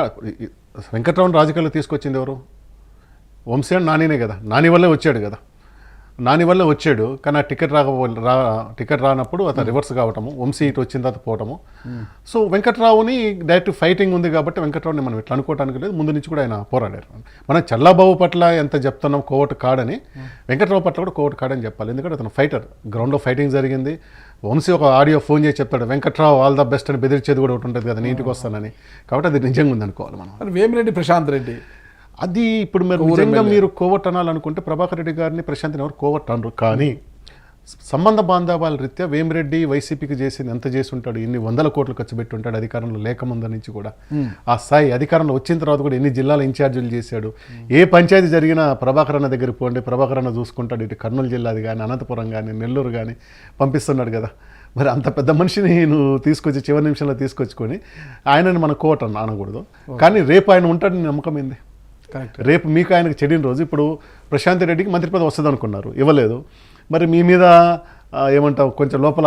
వెంకట్రావుని రాజకీయాల్లో తీసుకొచ్చింది ఎవరు? వంశీ అని నానినే కదా, నాని వల్లే వచ్చాడు కదా, నాని వల్లే వచ్చాడు. కానీ ఆ టికెట్ రానప్పుడు అతను రివర్స్ కావటము, వంశీ ఇటు వచ్చిన తర్వాత పోవటము. సో వెంకట్రావుని డైరెక్ట్ ఫైటింగ్ ఉంది కాబట్టి వెంకట్రావుని మనం ఇట్లా అనుకోవడానికి లేదు, ముందు నుంచి కూడా ఆయన పోరాడారు. మనం చల్లాబాబు పట్ల ఎంత చెప్తున్నాం కోవట్ కాడని, వెంకట్రావు పట్ల కూడా కోవట్ కాడని చెప్పాలి, ఎందుకంటే అతను ఫైటర్, గ్రౌండ్లో ఫైటింగ్ జరిగింది. వంశీ ఒక ఆడియో ఫోన్ చేసి చెప్తాడు, వెంకట్రావు ఆల్ ద బెస్ట్ అని బెదిరించేది కూడా ఒకటి ఉంటుంది కదా, నీ ఇంటికి వస్తానని. కాబట్టి అది నిజంగా ఉంది అనుకోవాలి మనం. వేమిరెడ్డి ప్రశాంత్ రెడ్డి, అది ఇప్పుడు నిజంగా మీరు కోవట్ అనాలనుకుంటే ప్రభాకర్ రెడ్డి గారిని ప్రశాంత్ని ఎవరు కోవట్ అనరు. కానీ సంబంధ బాంధవాల రీత్యా వేమిరెడ్డి వైసీపీకి చేసింది ఎంత చేసి ఉంటాడు, ఎన్ని 100 కోట్లు ఖర్చు పెట్టి ఉంటాడు అధికారంలో లేకముందు నుంచి కూడా. ఆ స్థాయి అధికారంలో వచ్చిన తర్వాత కూడా ఎన్ని జిల్లాల ఇన్ఛార్జీలు చేశాడు. ఏ పంచాయతీ జరిగినా ప్రభాకర్ అన్న దగ్గరికి పోండి, ప్రభాకర్ అన్న చూసుకుంటాడు. ఇటు కర్నూలు జిల్లాది కానీ, అనంతపురం కానీ, నెల్లూరు కానీ పంపిస్తున్నాడు కదా. మరి అంత పెద్ద మనిషిని నువ్వు తీసుకొచ్చి చివరి నిమిషంలో తీసుకొచ్చుకొని ఆయనని మన కోవట్ అనకూడదు. కానీ రేపు ఆయన ఉంటాడని నమ్మకం ఏంది? రేపు మీకు ఆయనకు చెడిన రోజు, ఇప్పుడు ప్రశాంత్ రెడ్డికి మంత్రి పదవి వస్తుంది అనుకున్నారు, ఇవ్వలేదు. మరి మీ మీద ఏమంటావు, కొంచెం లోపల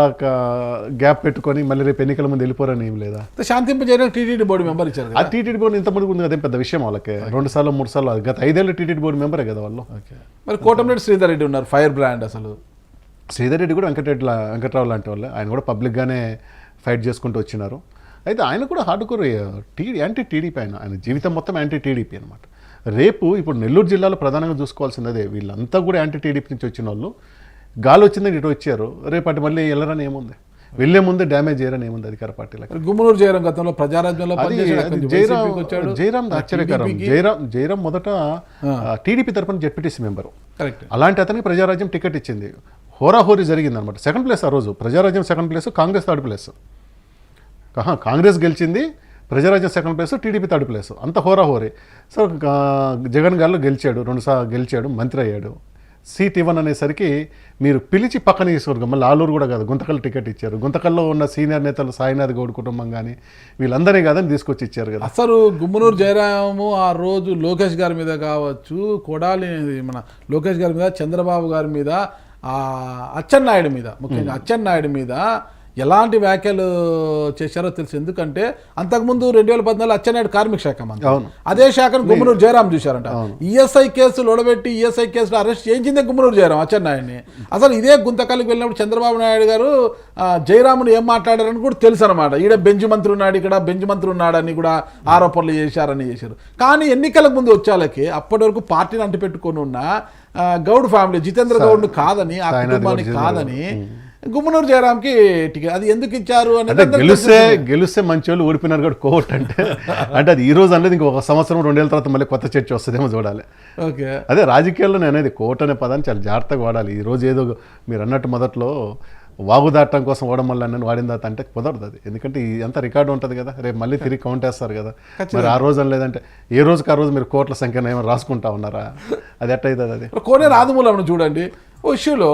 గ్యాప్ పెట్టుకొని మళ్ళీ రేపు ఎన్నికల ముందు వెళ్ళిపోరని ఏం లేదా? శాంతింపజేయడం టీటీడీ బోర్డు మెంబర్ ఇచ్చారు. ఆ టీటీడీ బోర్డు ఇంతమంది ఉంది, అదేం పెద్ద విషయం వాళ్ళకి. 2 సార్లు 3 సార్లు గత 5 ఏళ్ళు టీటీడీ బోర్డు మెంబరే కదా వాళ్ళు. మరి కోటంరెడ్డి శ్రీధర్ రెడ్డి ఉన్నారు, ఫైర్ బ్రాండ్. అసలు శ్రీధర్ రెడ్డి కూడా వెంకట్రావు లాంటి వాళ్ళే, ఆయన కూడా పబ్లిక్గానే ఫైట్ చేసుకుంటూ వచ్చినారు. అయితే ఆయన కూడా హార్డ్ కోర్ యాంటీ టీడీపీ, ఆయన జీవితం మొత్తం యాంటీ టీడీపీ అనమాట. రేపు ఇప్పుడు నెల్లూరు జిల్లాలో ప్రధానంగా చూసుకోవాల్సింది అదే. వీళ్ళంతా కూడా యాంటీ టీడీపీ నుంచి వచ్చిన వాళ్ళు, గాలి వచ్చిందని ఇటు వచ్చారు, రేపు అటు మళ్ళీ వెళ్ళరని ఏముంది, వెళ్లే ముందే డ్యామేజ్ చేయరని ఏముంది అధికార పార్టీలకు. గుమ్మనూరు జయరాం గతంలో ప్రజారాజ్యంలో జయరాం ఆశ్చర్యకరం. జయరాం మొదట టీడీపీ తరఫున జెడ్పీటీసీ మెంబరు, అలాంటి అతనికి ప్రజారాజ్యం టికెట్ ఇచ్చింది. హోరాహోరీ జరిగింది అనమాట. 2nd ప్లేస్ ఆ రోజు, Prajarajyam 2nd place, Congress 3rd place. Congress గెలిచింది, Prajarajyam 2nd place, TDP 3rd place, అంత హోరాహోరీ. సో జగన్ గారిలో గెలిచాడు, 2 సార్లు గెలిచాడు, మంత్రి అయ్యాడు. సీట్ ఇవ్వననేసరికి మీరు పిలిచి పక్కన తీసుకురు, మళ్ళీ ఆలూరు కూడా కాదు, గుంతకల్ టికెట్ ఇచ్చారు. గుంతకల్లో ఉన్న సీనియర్ నేతలు సాయినాథ్ గౌడ్ కుటుంబం కానీ వీళ్ళందరినీ కాదని తీసుకొచ్చి ఇచ్చారు కదా. అసలు గుమ్మనూరు జయరాము ఆ రోజు లోకేష్ గారి మీద కావచ్చు, కొడాలి మన లోకేష్ గారి మీద, చంద్రబాబు గారి మీద, అచ్చెన్నాయుడు మీద, ముఖ్యంగా అచ్చెన్నాయుడు మీద ఎలాంటి వ్యాఖ్యలు చేశారో తెలుసు. ఎందుకంటే అంతకుముందు 2014 అచ్చెన్నాయుడు కార్మిక శాఖ మంత్రి, అదే శాఖను గుమ్మనూరు జయరాం చూశారంట. ఈఎస్ఐ కేసులు ఒడబెట్టి ఈఎస్ఐ కేసులు అరెస్ట్ చేయించిందే గుమ్మనూరు జయరాం అచ్చెన్నాయుడిని. అసలు ఇదే గుంతకల్లికి వెళ్ళినప్పుడు చంద్రబాబు నాయుడు గారు జయరామును ఏం మాట్లాడారని కూడా తెలుసు అనమాట. ఈడ బెంచ్ మంత్రి ఉన్నాడు, ఇక్కడ బెంచ్ మంత్రి ఉన్నాడని కూడా ఆరోపణలు చేశారని చేశారు. కానీ ఎన్నికలకు ముందు వచ్చేళ్ళకి అప్పటి వరకు పార్టీని అంటిపెట్టుకొని ఉన్న గౌడ్ ఫ్యామిలీ, జితేంద్ర గౌడ్ను కాదని, ఆ కుటుంబానికి కాదని గుమ్మనూరు జయరాంకి టికెట్ అది ఎందుకు ఇచ్చారు అంటే గెలిస్తే మంచి వాళ్ళు ఓడిపోయినారు కూడా కోర్టు అంటే అది ఈ రోజు అనేది ఇంకొక సంవత్సరం 2 ఏళ్ళ తర్వాత మళ్ళీ కొత్త చర్చ వస్తుందేమో చూడాలి. ఓకే, అదే రాజకీయాల్లో నేను అనేది కోర్టు అనే పదాన్ని చాలా జాగ్రత్తగా వాడాలి. ఈ రోజు ఏదో మీరు అన్నట్టు మొదట్లో వాగు దాటం కోసం ఓడడం వల్ల నేను వాడిన తర్వాత అంటే కుదరదు అది. ఎందుకంటే ఎంత రికార్డు ఉంటుంది కదా, రేపు మళ్ళీ తిరిగి కౌంట్ వేస్తారు కదా. మరి ఆ రోజు అని లేదంటే ఏ రోజుకి ఆ రోజు మీరు కోట్ల సంఖ్యను ఏమైనా రాసుకుంటా ఉన్నారా? అది ఎట్ట అవుతుంది? అది కోనే రాజమూలం చూడండి, ఓ ఇష్యూలో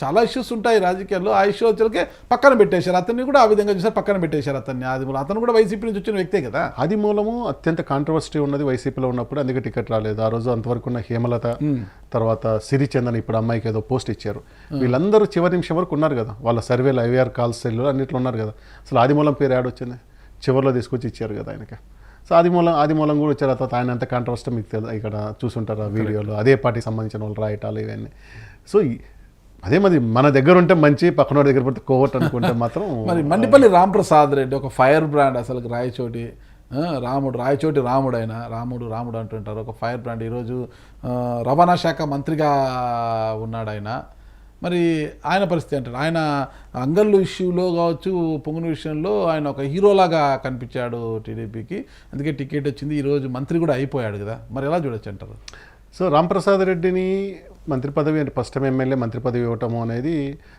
చాలా ఇష్యూస్ ఉంటాయి రాజకీయాల్లో. ఆ ఇష్యూ వచ్చే పక్కన పెట్టేశారు అతన్ని కూడా, ఆ విధంగా చూసారు పక్కన పెట్టేశారు అతన్ని. ఆదిమూలం అతను కూడా వైసీపీ నుంచి వచ్చిన వ్యక్తే కదా. ఆదిమూలము అత్యంత కాంట్రవర్సీ ఉన్నది వైసీపీలో ఉన్నప్పుడు, అందుకే టికెట్ రాలేదు. ఆ రోజు అంతవరకు ఉన్న హేమలత, తర్వాత సిరిచందన్, ఇప్పుడు అమ్మాయికి ఏదో పోస్ట్ ఇచ్చారు. వీళ్ళందరూ చివరి నిమిషం వరకు ఉన్నారు కదా, వాళ్ళ సర్వేలు ఐవీఆర్ కాల్స్ సెల్లు అన్నింటిలో ఉన్నారు కదా. అసలు ఆదిమూలం పేరు యాడ్ వచ్చింది, చివరిలో తీసుకొచ్చి ఇచ్చారు కదా ఆయనకి. సో ఆదిమూలం కూడా వచ్చారు. తర్వాత ఆయన ఎంత కాంట్రవర్సీ మీకు ఇక్కడ చూసుంటారు ఆ వీడియోలో, అదే పార్టీకి సంబంధించిన వాళ్ళు రాయటాలు ఇవన్నీ. సో అదే మరి మన దగ్గర ఉంటే మంచి, పక్కన దగ్గర పడితే కోవట్ అనుకుంటే మాత్రం. మరి మండిపల్లి రాంప్రసాద్ రెడ్డి ఒక ఫైర్ బ్రాండ్, అసలు రాయచోటి రాముడు ఆయన రాముడు అంటుంటారు, ఒక ఫైర్ బ్రాండ్. ఈరోజు రవాణా శాఖ మంత్రిగా ఉన్నాడు ఆయన. మరి ఆయన పరిస్థితి అంటారు, ఆయన అంగళ్ళు ఇష్యూలో కావచ్చు, పొంగును విషయంలో ఆయన ఒక హీరోలాగా కనిపించాడు టీడీపీకి, అందుకే టికెట్ వచ్చింది. ఈరోజు మంత్రి కూడా అయిపోయాడు కదా, మరి ఎలా చూడొచ్చు అంటారు? సో రాంప్రసాద్ రెడ్డిని మంత్రి పదవి అంటే ఫస్ట్ టైం ఎమ్మెల్యే మంత్రి పదవి ఇవ్వటము అనేది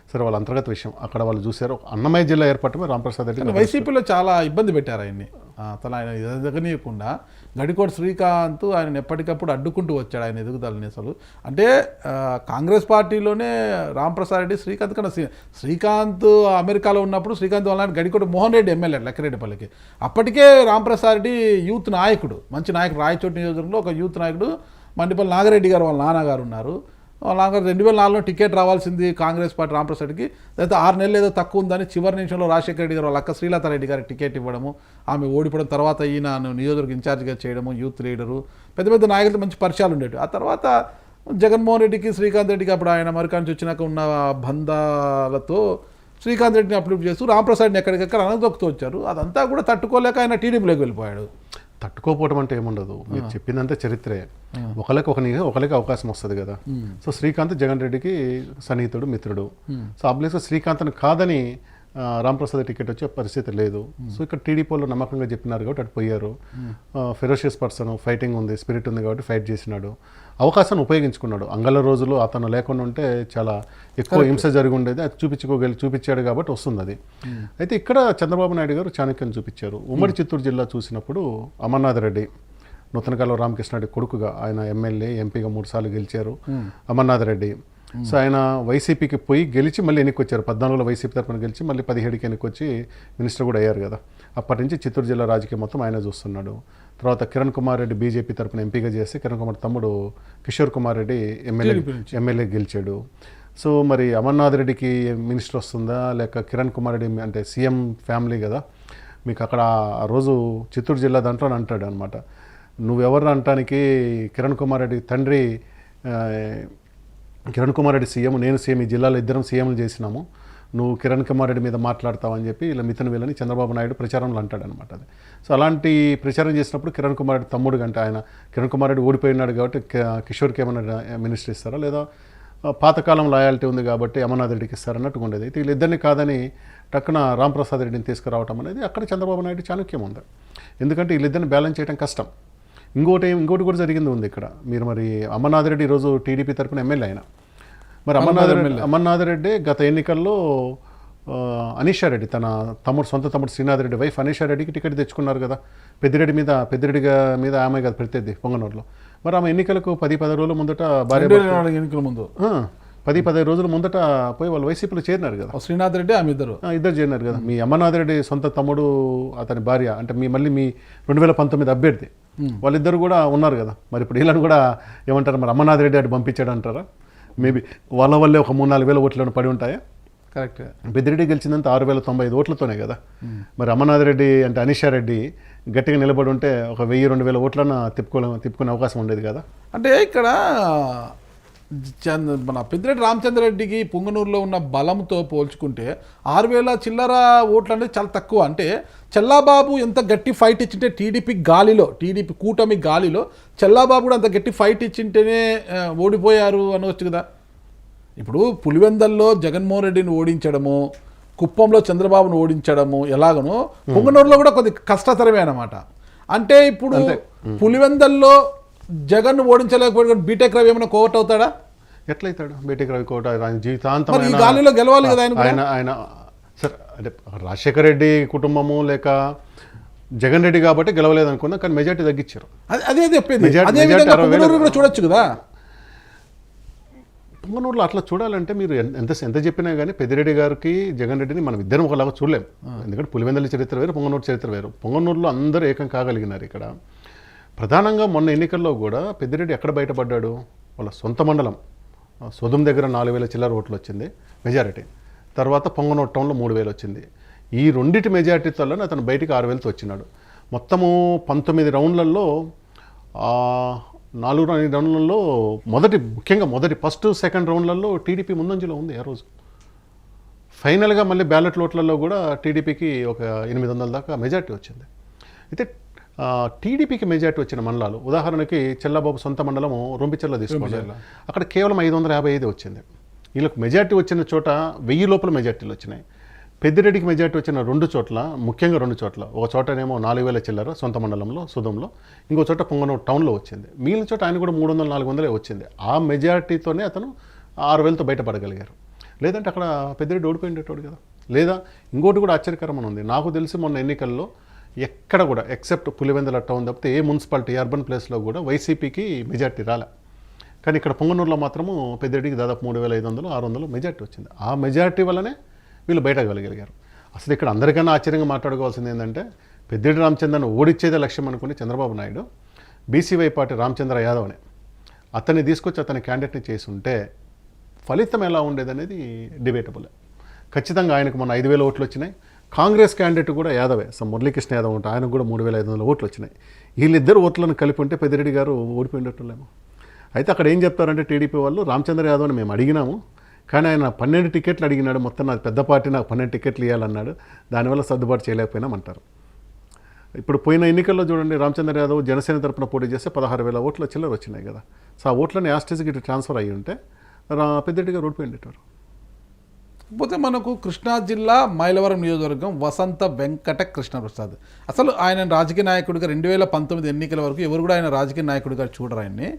సరే వాళ్ళ అంతర్గత విషయం. అక్కడ వాళ్ళు చూశారు అన్నమయ్య జిల్లా ఏర్పడటమే రాంప్రసాద్ రెడ్డి. వైసీపీలో చాలా ఇబ్బంది పెట్టారు ఆయన్ని. అతను ఆయన ఎదగనీయకుండా గడికోట శ్రీకాంత్ ఆయన ఎప్పటికప్పుడు అడ్డుకుంటూ వచ్చాడు ఆయన ఎదుగుదలని. అసలు అంటే కాంగ్రెస్ పార్టీలోనే రాంప్రసాద్ రెడ్డి శ్రీకాంత్ కన్నా శ్రీకాంత్ అమెరికాలో ఉన్నప్పుడు శ్రీకాంత్ వల్ల గడికోట మోహన్ రెడ్డి ఎమ్మెల్యే లక్కిరెడ్డిపల్లికి. అప్పటికే రాంప్రసాద్ రెడ్డి యూత్ నాయకుడు, మంచి నాయకుడు. రాయచోటి నియోజకవర్గంలో ఒక యూత్ నాయకుడు మండిపల్లి నాగిరెడ్డి గారు వాళ్ళ నాన్నగారు ఉన్నారు. వాళ్ళ నాన్నగారు 2004లో టికెట్ రావాల్సింది కాంగ్రెస్ పార్టీ రాంప్రసాద్కి, అయితే 6 నెలలు ఏదో తక్కువ ఉందని చివరి నిమిషంలో రాజశేఖర రెడ్డి గారు వాళ్ళ అక్క శ్రీలతారెడ్డి గారికి టికెట్ ఇవ్వడము, ఆమె ఓడిపోవడం, తర్వాత ఈయన నియోజకవర్గ ఇన్ఛార్జ్గా చేయడము, యూత్ లీడరు, పెద్ద పెద్ద నాయకులతో మంచి పరిచయాలు ఉండేవి. ఆ తర్వాత జగన్మోహన్ రెడ్డికి శ్రీకాంత్ రెడ్డికి అప్పుడు ఆయన అమెరికా నుంచి వచ్చినాక ఉన్న బంధాలతో శ్రీకాంత్ రెడ్డిని అప్రూవ్ చేస్తూ రాంప్రసాద్ని ఎక్కడికెక్కడ అనదొక్కుతూ వచ్చారు. అదంతా కూడా తట్టుకోలేక ఆయన టీడీపీలోకి వెళ్ళిపోయాడు. తట్టుకోపోవడం అంటే ఏముండదు, మీరు చెప్పిందంటే చరిత్రే. ఒకరికి అవకాశం వస్తుంది కదా. సో శ్రీకాంత్ జగన్ రెడ్డికి సన్నిహితుడు, మిత్రుడు. సో ఆబ్వియస్గా శ్రీకాంత్ని కాదని రాంప్రసాద్ టికెట్ వచ్చే పరిస్థితి లేదు. సో ఇక్కడ టీడీపీలో నమ్మకంగా చెప్పినారు కాబట్టి అటు పోయారు. ఫెరోషియస్ పర్సన్, ఫైటింగ్ ఉంది, స్పిరిట్ ఉంది కాబట్టి ఫైట్ చేసినాడు, అవకాశాన్ని ఉపయోగించుకున్నాడు. అంగళ రోజులు అతను లేకుండా ఉంటే చాలా ఎక్కువ హింస జరిగి ఉండేది, అది చూపించాడు కాబట్టి వస్తుంది అది. అయితే ఇక్కడ చంద్రబాబు నాయుడు గారు చాణక్యం చూపించారు. ఉమ్మడి చిత్తూరు జిల్లా చూసినప్పుడు అమర్నాథ్ రెడ్డి, నూతనకాల రామకృష్ణారెడ్డి కొడుకుగా, ఆయన ఎమ్మెల్యే ఎంపీగా 3 సార్లు గెలిచారు అమర్నాథ్ రెడ్డి. సో ఆయన వైసీపీకి పోయి గెలిచి మళ్ళీ ఎన్నికొచ్చారు. 14లో వైసీపీ తరఫున గెలిచి మళ్ళీ 17కి ఎన్నికొచ్చి మినిస్టర్ కూడా అయ్యారు కదా. అప్పటి నుంచి చిత్తూరు జిల్లా రాజకీయం మొత్తం ఆయన చూస్తున్నాడు. తర్వాత కిరణ్ కుమార్ రెడ్డి బీజేపీ తరఫున ఎంపీగా చేసి కిరణ్ కుమార్ తమ్ముడు కిషోర్ కుమార్ రెడ్డి ఎమ్మెల్యే గెలిచాడు. సో మరి అమర్నాథ్ రెడ్డికి మినిస్టర్ వస్తుందా లేక కిరణ్ కుమార్ రెడ్డి అంటే సీఎం ఫ్యామిలీ కదా, మీకు అక్కడ ఆ రోజు చిత్తూరు జిల్లా దాంట్లో అంటాడు అనమాట, నువ్వెవరు అనటానికి కిరణ్ కుమార్ రెడ్డి తండ్రి కిరణ్ కుమార్ రెడ్డి సీఎం, నేను సీఎం, ఈ జిల్లాలో ఇద్దరం సీఎంలు చేసినాము, నువ్వు కిరణ్ కుమార్ రెడ్డి మీద మాట్లాడతావని చెప్పి ఇలా మిథున్ వీళ్ళని చంద్రబాబు నాయుడు ప్రచారంలో అంటాడు అనమాట. అది సో అలాంటి ప్రచారం చేసినప్పుడు కిరణ్ కుమార్ రెడ్డి తమ్ముడు కంటే ఆయన కిరణ్ కుమార్ రెడ్డి ఓడిపోయినాడు కాబట్టి కిషోర్కి ఏమైనా మినిస్టర్ ఇస్తారా, లేదా పాతకాలం లాయాలిటీ ఉంది కాబట్టి అమర్నాథ్ రెడ్డికి ఇస్తారన్నట్టుగా ఉండేది. అయితే వీళ్ళిద్దరిని కాదని టక్కున రాంప్రసాద్ రెడ్డిని తీసుకురావటం అనేది అక్కడ చంద్రబాబు నాయుడు చాణక్యం ఉంది. ఎందుకంటే వీళ్ళిద్దరిని బ్యాలెన్స్ చేయడం కష్టం. ఇంకోటి కూడా జరిగింది ఉంది ఇక్కడ. మీరు మరి అమర్నాథ్ రెడ్డి ఈరోజు టీడీపీ తరఫున ఎమ్మెల్యే ఆయన. మరి అమర్నాథ్ రెడ్డి గత ఎన్నికల్లో అనీషా రెడ్డి తన సొంత తమ్ముడు శ్రీనాథ్ రెడ్డి వైఫ్ అనీషా రెడ్డికి టికెట్ తెచ్చుకున్నారు కదా. పెద్దిరెడ్డి మీద ఆమె కదా ప్రత్యర్థి పొంగనూరులో. మరి ఆమె ఎన్నికలకు 10-15 రోజుల ముందట భార్య ఎన్నికల ముందు 10-15 రోజుల ముందట పోయి వాళ్ళు వైసీపీలో చేరినారు కదా. శ్రీనాథ్ రెడ్డి ఆమె ఇద్దరు చేరినారు కదా. మీ అమర్నాథ్ రెడ్డి సొంత తమ్ముడు అతని భార్య అంటే మీ 2019 అభ్యర్థి వాళ్ళిద్దరు కూడా ఉన్నారు కదా. మరి ఇప్పుడు వీళ్ళని కూడా ఏమంటారు, మరి అమర్నాథ్ రెడ్డి అటు పంపించాడు అంటారా? మేబీ వాళ్ళ వల్లే ఒక 3-4 వేల ఓట్లను పడి ఉంటాయా? కరెక్ట్. పెద్దిరెడ్డి గెలిచిందంతా 6,095 ఓట్లతోనే కదా. మరి అమర్నాథ్ రెడ్డి అంటే అనీషా రెడ్డి గట్టిగా నిలబడి ఉంటే ఒక 1,000-2,000 ఓట్లన్నా తిప్పుకునే అవకాశం ఉండేది కదా. అంటే ఇక్కడ మన పెద్దిరెడ్డి రామచంద్రరెడ్డికి పుంగనూరులో ఉన్న బలంతో పోల్చుకుంటే 6,000 చిల్లర ఓట్లు అనేది చాలా తక్కువ. అంటే చెల్లాబాబు ఎంత గట్టి ఫైట్ ఇచ్చింటే టీడీపీ కూటమి గాలిలో చెల్లాబాబు కూడా అంత గట్టి ఫైట్ ఇచ్చింటేనే ఓడిపోయారు అనవచ్చు కదా. ఇప్పుడు పులివెందల్లో జగన్మోహన్ రెడ్డిని ఓడించడము, కుప్పంలో చంద్రబాబును ఓడించడము ఎలాగనో పుంగనూరులో కూడా కొద్ది కష్టతరమే అన్నమాట. అంటే ఇప్పుడు పులివెందల్లో జగన్ ఓడించలేకపోతే బీటెక్ రవి ఏమైనా కోవట్ అవుతాడా? ఎట్లయితాడు బీటెక్ రవి కోట? ఆయన జీవితాంతం ఈ గాలిలో గెలవాలి కదా ఆయన సరే. అంటే రాజశేఖర రెడ్డి కుటుంబము లేక జగన్ రెడ్డి కాబట్టి గెలవలేదు అనుకున్నా, కానీ మెజార్టీ తగ్గించారు. అదే చెప్పేది. అదే విధంగా పుంగనూరు కూడా చూడొచ్చు కదా. పుంగనూరులో అట్లా చూడాలంటే మీరు ఎంత చెప్పినా కానీ పెద్దిరెడ్డి గారికి జగన్ రెడ్డిని మనం ఇద్దరం ఒకలాగా చూడలేం. ఎందుకంటే పులివెందుల చరిత్ర వేరు, పుంగనూరు చరిత్ర వేరు. పుంగనూరులో అందరూ ఏకం కాగలిగినారు. ఇక్కడ ప్రధానంగా మొన్న ఎన్నికల్లో కూడా పెద్దిరెడ్డి ఎక్కడ బయటపడ్డాడు? వాళ్ళ సొంత మండలం సొదుం దగ్గర 4,000 చిల్లర ఓట్లు వచ్చింది మెజారిటీ. తర్వాత పొంగనూరు టౌన్లో 3,000 వచ్చింది. ఈ రెండింటి మెజారిటీతోనే అతను బయటికి 6,000తో వచ్చినాడు. మొత్తము 19 రౌండ్లలో 4 రౌండ్లలో ముఖ్యంగా ఫస్ట్ సెకండ్ రౌండ్లలో టీడీపీ ముందంజలో ఉంది ఆ రోజు. ఫైనల్గా మళ్ళీ బ్యాలెట్ ఓట్లలో కూడా టీడీపీకి ఒక 800 దాకా మెజార్టీ వచ్చింది. అయితే టీడీపీకి మెజార్టీ వచ్చిన మండలాలు ఉదాహరణకి చెల్లాబాబు సొంత మండలము రొంపిచెర్ల తీసుకోండి, అక్కడ కేవలం 555 వచ్చింది. వీళ్ళకి మెజార్టీ వచ్చిన చోట 1000 లోపల మెజార్టీలు వచ్చినాయి. పెద్దిరెడ్డికి మెజార్టీ వచ్చిన 2 చోట్ల, ముఖ్యంగా 2 చోట్ల, ఒక చోటనేమో 4,000 చిల్లర సొంత మండలంలో సుధంలో, ఇంకో చోట పొంగనూరు టౌన్లో వచ్చింది. మిగిలిన చోట ఆయన కూడా 300-400 వచ్చింది. ఆ మెజార్టీతోనే అతను 6,000తో బయటపడగలిగారు. లేదంటే అక్కడ పెద్దిరెడ్డి ఓడిపోయిండేటోడు కదా. లేదా ఇంకోటి కూడా ఆశ్చర్యకరమైన ఉంది. నాకు తెలిసి మొన్న ఎన్నికల్లో ఎక్కడ కూడా ఎక్సెప్ట్ పులివెందుల టౌన్ తప్పితే ఏ మున్సిపాలిటీ అర్బన్ ప్లేస్లో కూడా వైసీపీకి మెజార్టీ రాలే. కానీ ఇక్కడ పొంగనూరులో మాత్రము పెద్దిరెడ్డికి దాదాపు 3,500-600 మెజార్టీ వచ్చింది. ఆ మెజార్టీ వల్లనే వీళ్ళు బయటగలిగారు. అసలు ఇక్కడ అందరికన్నా ఆశ్చర్యంగా మాట్లాడుకోవాల్సింది ఏంటంటే పెద్దిరెడ్డి రామచంద్రను ఓడించేదే లక్ష్యం అనుకుని చంద్రబాబు నాయుడు బీసీవై పార్టీ రామచంద్ర యాదవ్ని అతన్ని తీసుకొచ్చి అతని క్యాండిడేట్ని చేసి ఉంటే ఫలితం ఎలా ఉండేదనేది డిబేటబుల్. ఖచ్చితంగా ఆయనకు మొన్న 5,000 ఓట్లు వచ్చినాయి. కాంగ్రెస్ క్యాండిడేట్ కూడా యాదవే, మురళీకృష్ణ యాదవ్ ఉంటే ఆయనకు కూడా 3,500 ఓట్లు వచ్చినాయి. వీళ్ళిద్దరు ఓట్లను కలిపి ఉంటే పెద్దిరెడ్డి గారు ఓడిపోయినట్టులేమో. అయితే అక్కడ ఏం చెప్తారంటే టీడీపీ వాళ్ళు రామచంద్ర యాదవ్ని మేము అడిగినాము, కానీ ఆయన 12 టికెట్లు అడిగినాడు. మొత్తం నాది పెద్ద పార్టీ, నాకు 12 టికెట్లు ఇవ్వాలన్నాడు, దానివల్ల సర్దుబాటు చేయలేకపోయినామంటారు. ఇప్పుడు పోయిన ఎన్నికల్లో చూడండి, రామచంద్ర యాదవ్ జనసేన తరపున పోటీ చేస్తే 16,000 ఓట్ల చిల్లర వచ్చినాయి కదా. సో ఆ ఓట్లని యాస్టేజ్కి ఇటు ట్రాన్స్ఫర్ అయ్యి ఉంటే పెద్దిరెడ్డి గారు ఓడిపోయిండేటారు. పోతే మనకు కృష్ణా జిల్లా మైలవరం నియోజకవర్గం వసంత వెంకట కృష్ణప్రసాద్. అసలు ఆయన రాజకీయ నాయకుడిగా 2019 ఎన్నికల వరకు ఎవరు కూడా ఆయన రాజకీయ నాయకుడిగా చూడరు ఆయన్ని.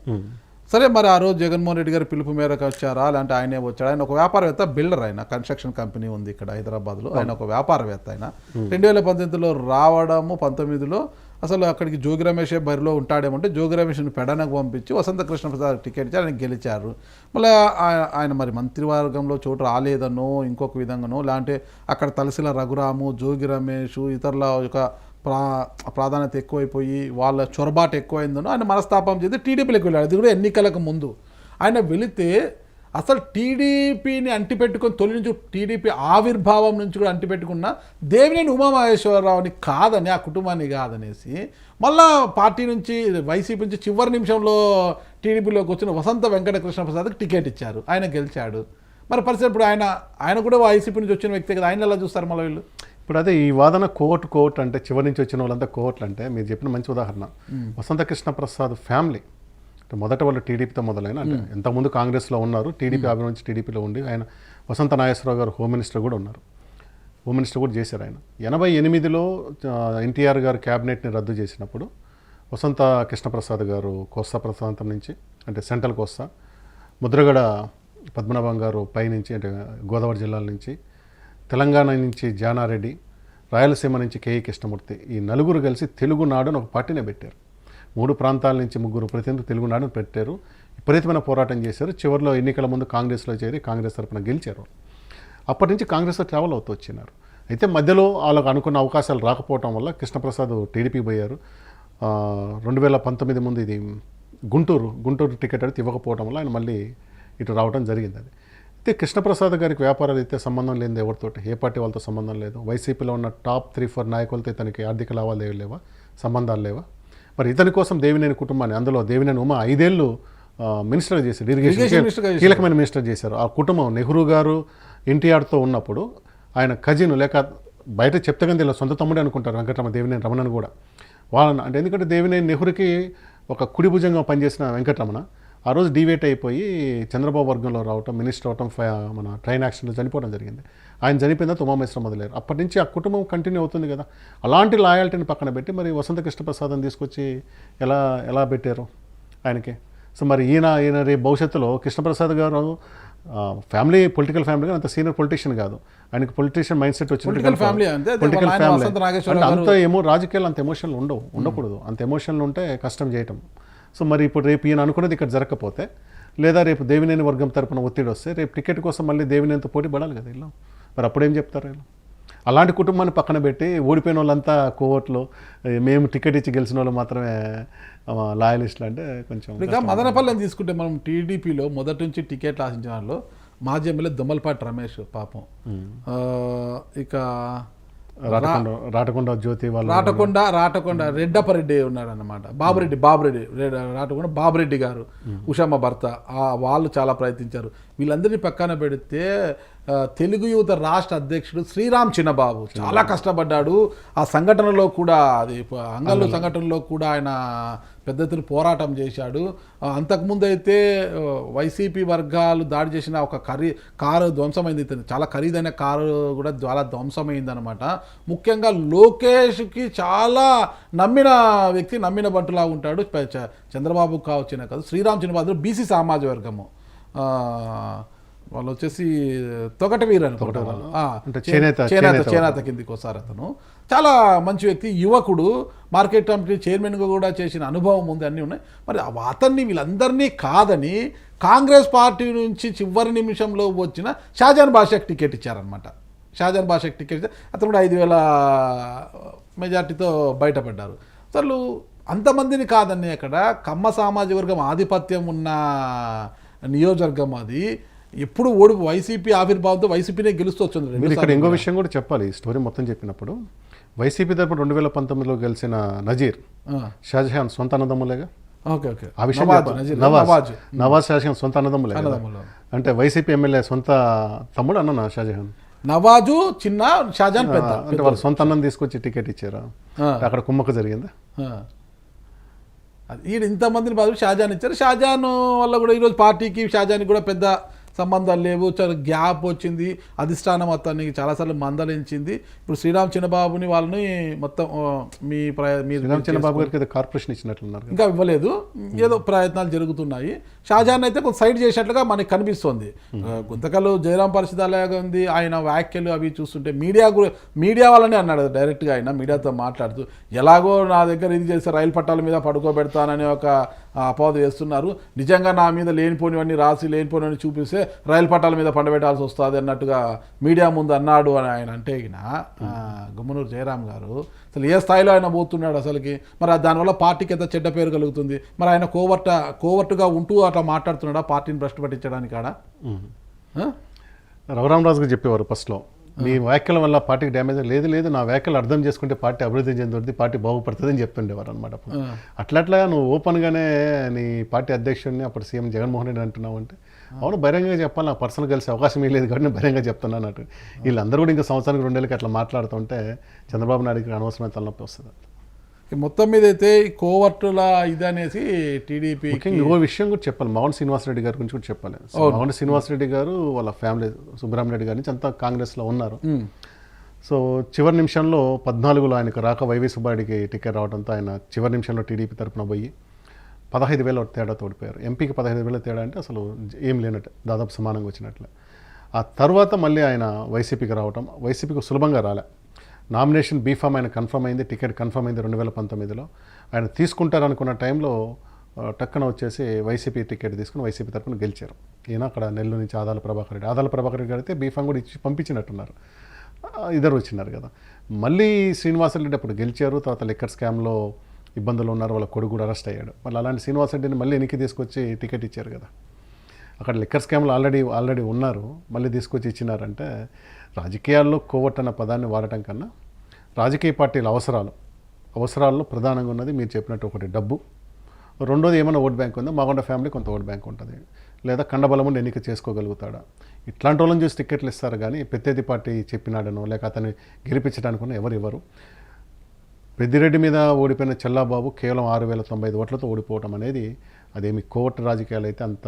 సరే, మరి ఆ రోజు జగన్మోహన్ రెడ్డి గారి పిలుపు మేరకు వచ్చారా, అలాంటి ఆయనే వచ్చాడు? ఆయన ఒక వ్యాపారవేత్త, బిల్డర్. ఆయన కన్స్ట్రక్షన్ కంపెనీ ఉంది ఇక్కడ హైదరాబాద్లో. ఆయన ఒక వ్యాపారవేత్త. ఆయన 2018లో రావడము, 19లో అసలు అక్కడికి జోగి రమేషే బరిలో ఉంటాడేమంటే జోగి రమేష్ని పెడనకు పంపించి వసంత కృష్ణప్రసాద్ టికెట్ ఇచ్చి ఆయన గెలిచారు. మళ్ళీ ఆయన మరి మంత్రివర్గంలో చోటు రాలేదనో ఇంకొక విధంగానో, లేదంటే అక్కడ తలసిల రఘురాము, జోగి రమేష్ ఇతరుల యొక్క ప్రాధాన్యత ఎక్కువైపోయి వాళ్ళ చొరబాటు ఎక్కువైందనో ఆయన మనస్తాపం చేసి టీడీపీలోకి వెళ్ళాడు. అది కూడా ఎన్నికలకు ముందు. ఆయన వెళితే అసలు టీడీపీని అంటిపెట్టుకొని తొలి నుంచి టీడీపీ ఆవిర్భావం నుంచి కూడా అంటిపెట్టుకున్న దేవినేని ఉమామహేశ్వరరావుని కాదని, ఆ కుటుంబాన్ని కాదనేసి మళ్ళా పార్టీ నుంచి వైసీపీ నుంచి చివరి నిమిషంలో టీడీపీలోకి వచ్చిన వసంత వెంకట కృష్ణప్రసాద్కి టికెట్ ఇచ్చారు. ఆయన గెలిచాడు. మరి పరిస్థితి ఇప్పుడు ఆయన కూడా వైసీపీ నుంచి వచ్చిన వ్యక్తి కదా, ఆయన ఎలా చూస్తారు మళ్ళీ వీళ్ళు? ఇప్పుడు అదే ఈ వాదన కోర్టు అంటే చివరి నుంచి వచ్చిన వాళ్ళంతా కోర్టులు అంటే మీరు చెప్పిన మంచి ఉదాహరణ. వసంత కృష్ణప్రసాద్ ఫ్యామిలీ మొదట వాళ్ళు టీడీపీతో మొదలైన, అంటే ఇంతకుముందు కాంగ్రెస్లో ఉన్నారు, టీడీపీ అభివృద్ధి టీడీపీలో ఉండి ఆయన వసంత నాగేశ్వరరావు గారు హోమ్ మినిస్టర్ కూడా ఉన్నారు, హోమ్ మినిస్టర్ కూడా చేశారు. ఆయన 88లో ఎన్టీఆర్ గారు క్యాబినెట్ని రద్దు చేసినప్పుడు వసంత కృష్ణప్రసాద్ గారు కోస్తా ప్రాంతం నుంచి, అంటే సెంట్రల్ కోస్తా, ముద్రగడ పద్మనాభం గారు పైనుంచి, అంటే గోదావరి జిల్లాల నుంచి, తెలంగాణ నుంచి జానారెడ్డి, రాయలసీమ నుంచి కేఈ కృష్ణమూర్తి, ఈ నలుగురు కలిసి తెలుగునాడు అని ఒక పార్టీనే పెట్టారు. 3 ప్రాంతాల నుంచి 3 ప్రతినిధులు తెలుగునాడుని పెట్టారు. విపరీతమైన పోరాటం చేశారు. చివరిలో ఎన్నికల ముందు కాంగ్రెస్లో చేరి కాంగ్రెస్ తరఫున గెలిచారు. అప్పటి నుంచి కాంగ్రెస్లో ట్రావెల్ అవుతూ వచ్చినారు. అయితే మధ్యలో వాళ్ళకు అనుకున్న అవకాశాలు రాకపోవడం వల్ల కృష్ణప్రసాద్ టీడీపీ పోయారు. 2019 ముందు ఇది గుంటూరు టికెట్ అయితే ఇవ్వకపోవడం వల్ల ఆయన మళ్ళీ ఇటు రావడం జరిగింది. అది అయితే కృష్ణప్రసాద్ గారికి వ్యాపార రీత్యా సంబంధం లేనిది ఎవరితోటి, ఏ పార్టీ వాళ్ళతో సంబంధం లేదు. వైసీపీలో ఉన్న టాప్ 3-4 నాయకులతో ఇతనికి ఆర్థిక లావాదేవీలు లేవా, సంబంధాలు లేవా? మరి ఇతని కోసం దేవినేని కుటుంబాన్ని, అందులో దేవినేని ఉమా 5 ఏళ్ళు మినిస్టర్ చేశారు, ఇరిగేషన్ కీలకమైన మినిస్టర్ చేశారు. ఆ కుటుంబం నెహ్రూ గారు ఎన్టీఆర్తో ఉన్నప్పుడు ఆయన కజిన్ లేక బయట చెప్తే కానీ ఇలా సొంత తమ్ముడే అనుకుంటారు వెంకటరమణ, దేవినేని రమణను కూడా వాళ్ళని. అంటే ఎందుకంటే దేవినేని నెహ్రూకి ఒక కుడి భుజంగా పనిచేసిన వెంకటరమణ ఆ రోజు డివేట్ అయిపోయి చంద్రబాబు వర్గంలో రావటం, మినిస్టర్ అవటం, మన ట్రైన్ యాక్సిడెంట్లో చనిపోవడం జరిగింది. ఆయన చనిపోయిన తర్వాత ఉమామేశ్వరం మొదలయ్యారు. అప్పటి నుంచి ఆ కుటుంబం కంటిన్యూ అవుతుంది కదా. అలాంటి లాయాలిటీని పక్కన పెట్టి మరి వసంత కృష్ణప్రసాద్ని తీసుకొచ్చి ఎలా పెట్టారు ఆయనకి? సో మరి ఈయన రేపు భవిష్యత్తులో కృష్ణప్రసాద్ గారు పొలిటికల్ ఫ్యామిలీ అంత సీనియర్ పొలిటీషియన్ కాదు, ఆయనకి పొలిటీషియన్ మైండ్ సెట్ వచ్చింది. పొలిటికల్ ఫ్యామిలీ అంటే అంత రాజకీయాలు అంత ఎమోషన్లు ఉండకూడదు. అంత ఎమోషన్లు ఉంటే కష్టం చేయటం. సో మరి ఇప్పుడు రేపు ఈయన అనుకున్నది ఇక్కడ జరగకపోతే, లేదా రేపు దేవినేని వర్గం తరపున ఒత్తిడి వస్తే రేపు టికెట్ కోసం మళ్ళీ దేవినేనితో పోటీ పడాలి కదా వీళ్ళు. మరి అప్పుడేం చెప్తారు వీళ్ళు? అలాంటి కుటుంబాన్ని పక్కన పెట్టి ఓడిపోయిన వాళ్ళంతా కోవట్లు, మేము టికెట్ ఇచ్చి గెలిచిన వాళ్ళు మాత్రమే లాయలిస్టులు అంటే కొంచెం. ఇంకా మదనపల్లిని తీసుకుంటే మనం టీడీపీలో మొదటి నుంచి టికెట్లు ఆశించిన వాళ్ళు మాజీ ఎమ్మెల్యే దొమ్మలపాటి రమేష్ పాపం, ఇక రాటకొండ జ్యోతి వాళ్ళు, రాటకొండ రెడ్డపరెడ్డి ఉన్నాడు అనమాట, బాబురెడ్డి రాటకొండ బాబురెడ్డి గారు, ఉషమ్మ భర్త, వాళ్ళు చాలా ప్రయత్నించారు. వీళ్ళందరినీ పక్కన పెడితే తెలుగు యువత రాష్ట్ర అధ్యక్షుడు శ్రీరామ్ చిన్నబాబు చాలా కష్టపడ్డాడు. ఆ సంఘటనలో కూడా, అది అంగళ్ళు సంఘటనలో కూడా ఆయన పెద్ద ఎత్తున పోరాటం చేశాడు. అంతకుముందు అయితే వైసీపీ వర్గాలు దాడి చేసిన ఒక కారు ధ్వంసమైంది, చాలా ఖరీదైన కారు కూడా చాలా ధ్వంసమైంది అనమాట. ముఖ్యంగా లోకేష్కి చాలా నమ్మిన వ్యక్తి, నమ్మిన బంటులా ఉంటాడు. చంద్రబాబు కావచ్చిన కాదు, శ్రీరామ్ చిన్నబాబు బీసీ సమాజ వర్గము, వాళ్ళు వచ్చేసి తొగట వీరు అనుకుంటారు, చేనేత కిందికి వస్తారు. అతను చాలా మంచి వ్యక్తి, యువకుడు, మార్కెట్ కమిటీ చైర్మన్గా కూడా చేసిన అనుభవం ఉంది, అన్నీ ఉన్నాయి. మరి అతన్ని వీళ్ళందరినీ కాదని కాంగ్రెస్ పార్టీ నుంచి చివరి నిమిషంలో వచ్చిన షాజాన్ బాషాకి టికెట్ ఇచ్చారనమాట. షాజాన్ బాషాకి టికెట్ ఇస్తే అతను కూడా 5,000 మెజార్టీతో బయటపడ్డారు. అసలు అంతమందిని కాదని అక్కడ కమ్మ సామాజిక వర్గం ఆధిపత్యం ఉన్న నియోజకవర్గం అది. ఎప్పుడు వైసీపీ ఆవిర్భావంతో వైసీపీనే గెలుస్తూ వచ్చింది. మీరు ఇక్కడ ఇంకో విషయం కూడా చెప్పాలి. ఈ స్టోరీ మొత్తం చెప్పినప్పుడు వైసీపీ తరపున 2019లో గెలిచిన నజీర్ షాజహాన్ సొంత అన్నదమ్ములేగా. ఆ విషయం నవాజ్ షాజహాన్ సొంత అన్నదమ్ములే. అంటే వైసీపీ ఎమ్మెల్యే సొంత తమ్ముడు అన్న షాజహాన్, నవాజు చిన్న, షాజహాన్ పెద్ద. అంటే వాళ్ళు సొంత అన్నం తీసుకొచ్చి టికెట్ ఇచ్చారా? అక్కడ కుమ్మక్క జరిగిందా? ఈయన ఇంతమందిని బాధ షాజహాన్ ఇచ్చారు. షాజహాన్ వల్ల కూడా ఈరోజు పార్టీకి షాజహాన్కి కూడా పెద్ద సంబంధాలు లేవు, చాలా గ్యాప్ వచ్చింది. అధిష్టానం అతన్ని చాలాసార్లు మందలించింది. ఇప్పుడు శ్రీరామ్ చిన్నబాబుని వాళ్ళని మొత్తం చిన్నబాబు గారికి కార్పొరేషన్ ఇచ్చినట్లున్నారు, ఇంకా ఇవ్వలేదు, ఏదో ప్రయత్నాలు జరుగుతున్నాయి. షాజహాన్ అయితే కొంత సైడ్ చేసినట్లుగా మనకి కనిపిస్తోంది. గుంతకల్లు జయరాం పరిస్థితి అలాగే ఉంది. ఆయన వ్యాఖ్యలు అవి చూస్తుంటే మీడియా వాళ్ళనే అన్నాడు డైరెక్ట్గా, ఆయన మీడియాతో మాట్లాడుతూ ఎలాగో నా దగ్గర ఇది చేస్తే రైలు పట్టాల మీద పడుకోబెడతానని ఒక అపవాదు వేస్తున్నారు, నిజంగా నా మీద లేనిపోనివన్నీ రాసి లేనిపోనివన్నీ చూపిస్తే రైలు పట్టాల మీద పండబెట్టాల్సి వస్తుంది అన్నట్టుగా మీడియా ముందు అన్నాడు అని ఆయన అంటే గుమ్మనూరు జయరాం గారు అసలు ఏ స్థాయిలో ఆయన పోతున్నాడు అసలుకి. మరి దానివల్ల పార్టీకి ఎంత చెడ్డ పేరు కలుగుతుంది. మరి ఆయన కోవర్టుగా ఉంటూ అట్లా మాట్లాడుతున్నాడా పార్టీని భ్రష్టు పట్టించడానికి? ఆడ రఘురామరాజుకు చెప్పేవారు ఫస్ట్లో, నీ వ్యాఖ్యల వల్ల పార్టీకి డ్యామేజ్ లేదు, నా వ్యాఖ్యలు అర్థం చేసుకుంటే పార్టీ అభివృద్ధి చెందుతుంది, పార్టీ బాగుపడుతుంది అని చెప్తుండేవారు అనమాట. అట్లా నువ్వు ఓపెన్గానే నీ పార్టీ అధ్యక్షుడిని అప్పుడు సీఎం జగన్మోహన్ రెడ్డి అంటున్నావు అంటే, అవును బహిరంగంగా చెప్పాలి, నాకు పర్సనల్ కలిసే అవకాశం లేదు కాబట్టి నేను బహిరంగంగా చెప్తున్నాను అన్నట్టు. వీళ్ళందరూ కూడా ఇంకా సంవత్సరానికి 2 ఏళ్ళకి అట్లా మాట్లాడుతుంటే చంద్రబాబు నాయుడుకి అనవసరమైన తలనొప్పి వస్తుంది. మొత్తం మీద అయితే ఈ కోవర్టుల ఇది అనేసి టీడీపీ. ఇంకో విషయం కూడా చెప్పాలి, మావన్ శ్రీనివాసరెడ్డి గారి గురించి కూడా చెప్పాలి. మావన్ శ్రీనివాసరెడ్డి గారు వాళ్ళ ఫ్యామిలీ సుబ్రహ్మణ్యరెడ్డి గారి నుంచి అంతా కాంగ్రెస్లో ఉన్నారు. సో చివరి నిమిషంలో 14లో ఆయనకు రాక వైవి సుబ్బారెడ్డికి టికెట్ రావడంతో ఆయన చివరి నిమిషంలో టీడీపీ తరఫున పోయి 15,000 తేడా తోడిపోయారు. ఎంపీకి 15,000 తేడా అంటే అసలు ఏం లేనట్టు, దాదాపు సమానంగా వచ్చినట్లే. ఆ తర్వాత మళ్ళీ ఆయన వైసీపీకి రావటం, వైసీపీకి సులభంగా రాలే. నామినేషన్ బీఫామ్ ఆయన కన్ఫర్మ్ అయింది, టికెట్ కన్ఫర్మ్ అయింది 2019లో. ఆయన తీసుకుంటారనుకున్న టైంలో టక్కున వచ్చేసి వైసీపీ టికెట్ తీసుకుని వైసీపీ తరఫున గెలిచారు. ఈయన అక్కడ నెల్లూరు నుంచి ఆదాల ప్రభాకర్ రెడ్డి అయితే బీఫామ్ కూడా ఇచ్చి పంపించినట్టున్నారు, ఇద్దరు వచ్చినారు కదా. మళ్ళీ శ్రీనివాసరెడ్డి అప్పుడు గెలిచారు, తర్వాత లిక్కర్ స్కామ్లో ఇబ్బందులు ఉన్నారు, వాళ్ళ కొడుకు కూడా అరెస్ట్ అయ్యాడు. మళ్ళీ అలాంటి శ్రీనివాసరెడ్డిని మళ్ళీ ఎన్నిక తీసుకొచ్చి టికెట్ ఇచ్చారు కదా. అక్కడ లిక్కర్ స్కామ్లు ఆల్రెడీ ఉన్నారు, మళ్ళీ తీసుకొచ్చి ఇచ్చినారంటే రాజకీయాల్లో కోవట్ అన్న పదాన్ని వాడటం కన్నా రాజకీయ పార్టీల అవసరాల్లో ప్రధానంగా ఉన్నది మీరు చెప్పినట్టు ఒకటి డబ్బు, రెండోది ఏమైనా ఓట్ బ్యాంక్ ఉందా, మాగొండ ఫ్యామిలీ కొంత ఓట్ బ్యాంక్ ఉంటుంది, లేదా కండబలం ఉండి ఎన్నిక చేసుకోగలుగుతాడా, ఇట్లాంటి వాళ్ళని చూసి టికెట్లు ఇస్తారు. కానీ ప్రత్యర్థి పార్టీ చెప్పినాడనో లేక అతన్ని గెలిపించడానికో ఎవరు ఇవ్వరు. పెద్దిరెడ్డి మీద ఓడిపోయిన చెల్లాబాబు కేవలం 6,095 ఓట్లతో ఓడిపోవడం అనేది అదేమి కోవట్ రాజకీయాలు అయితే అంత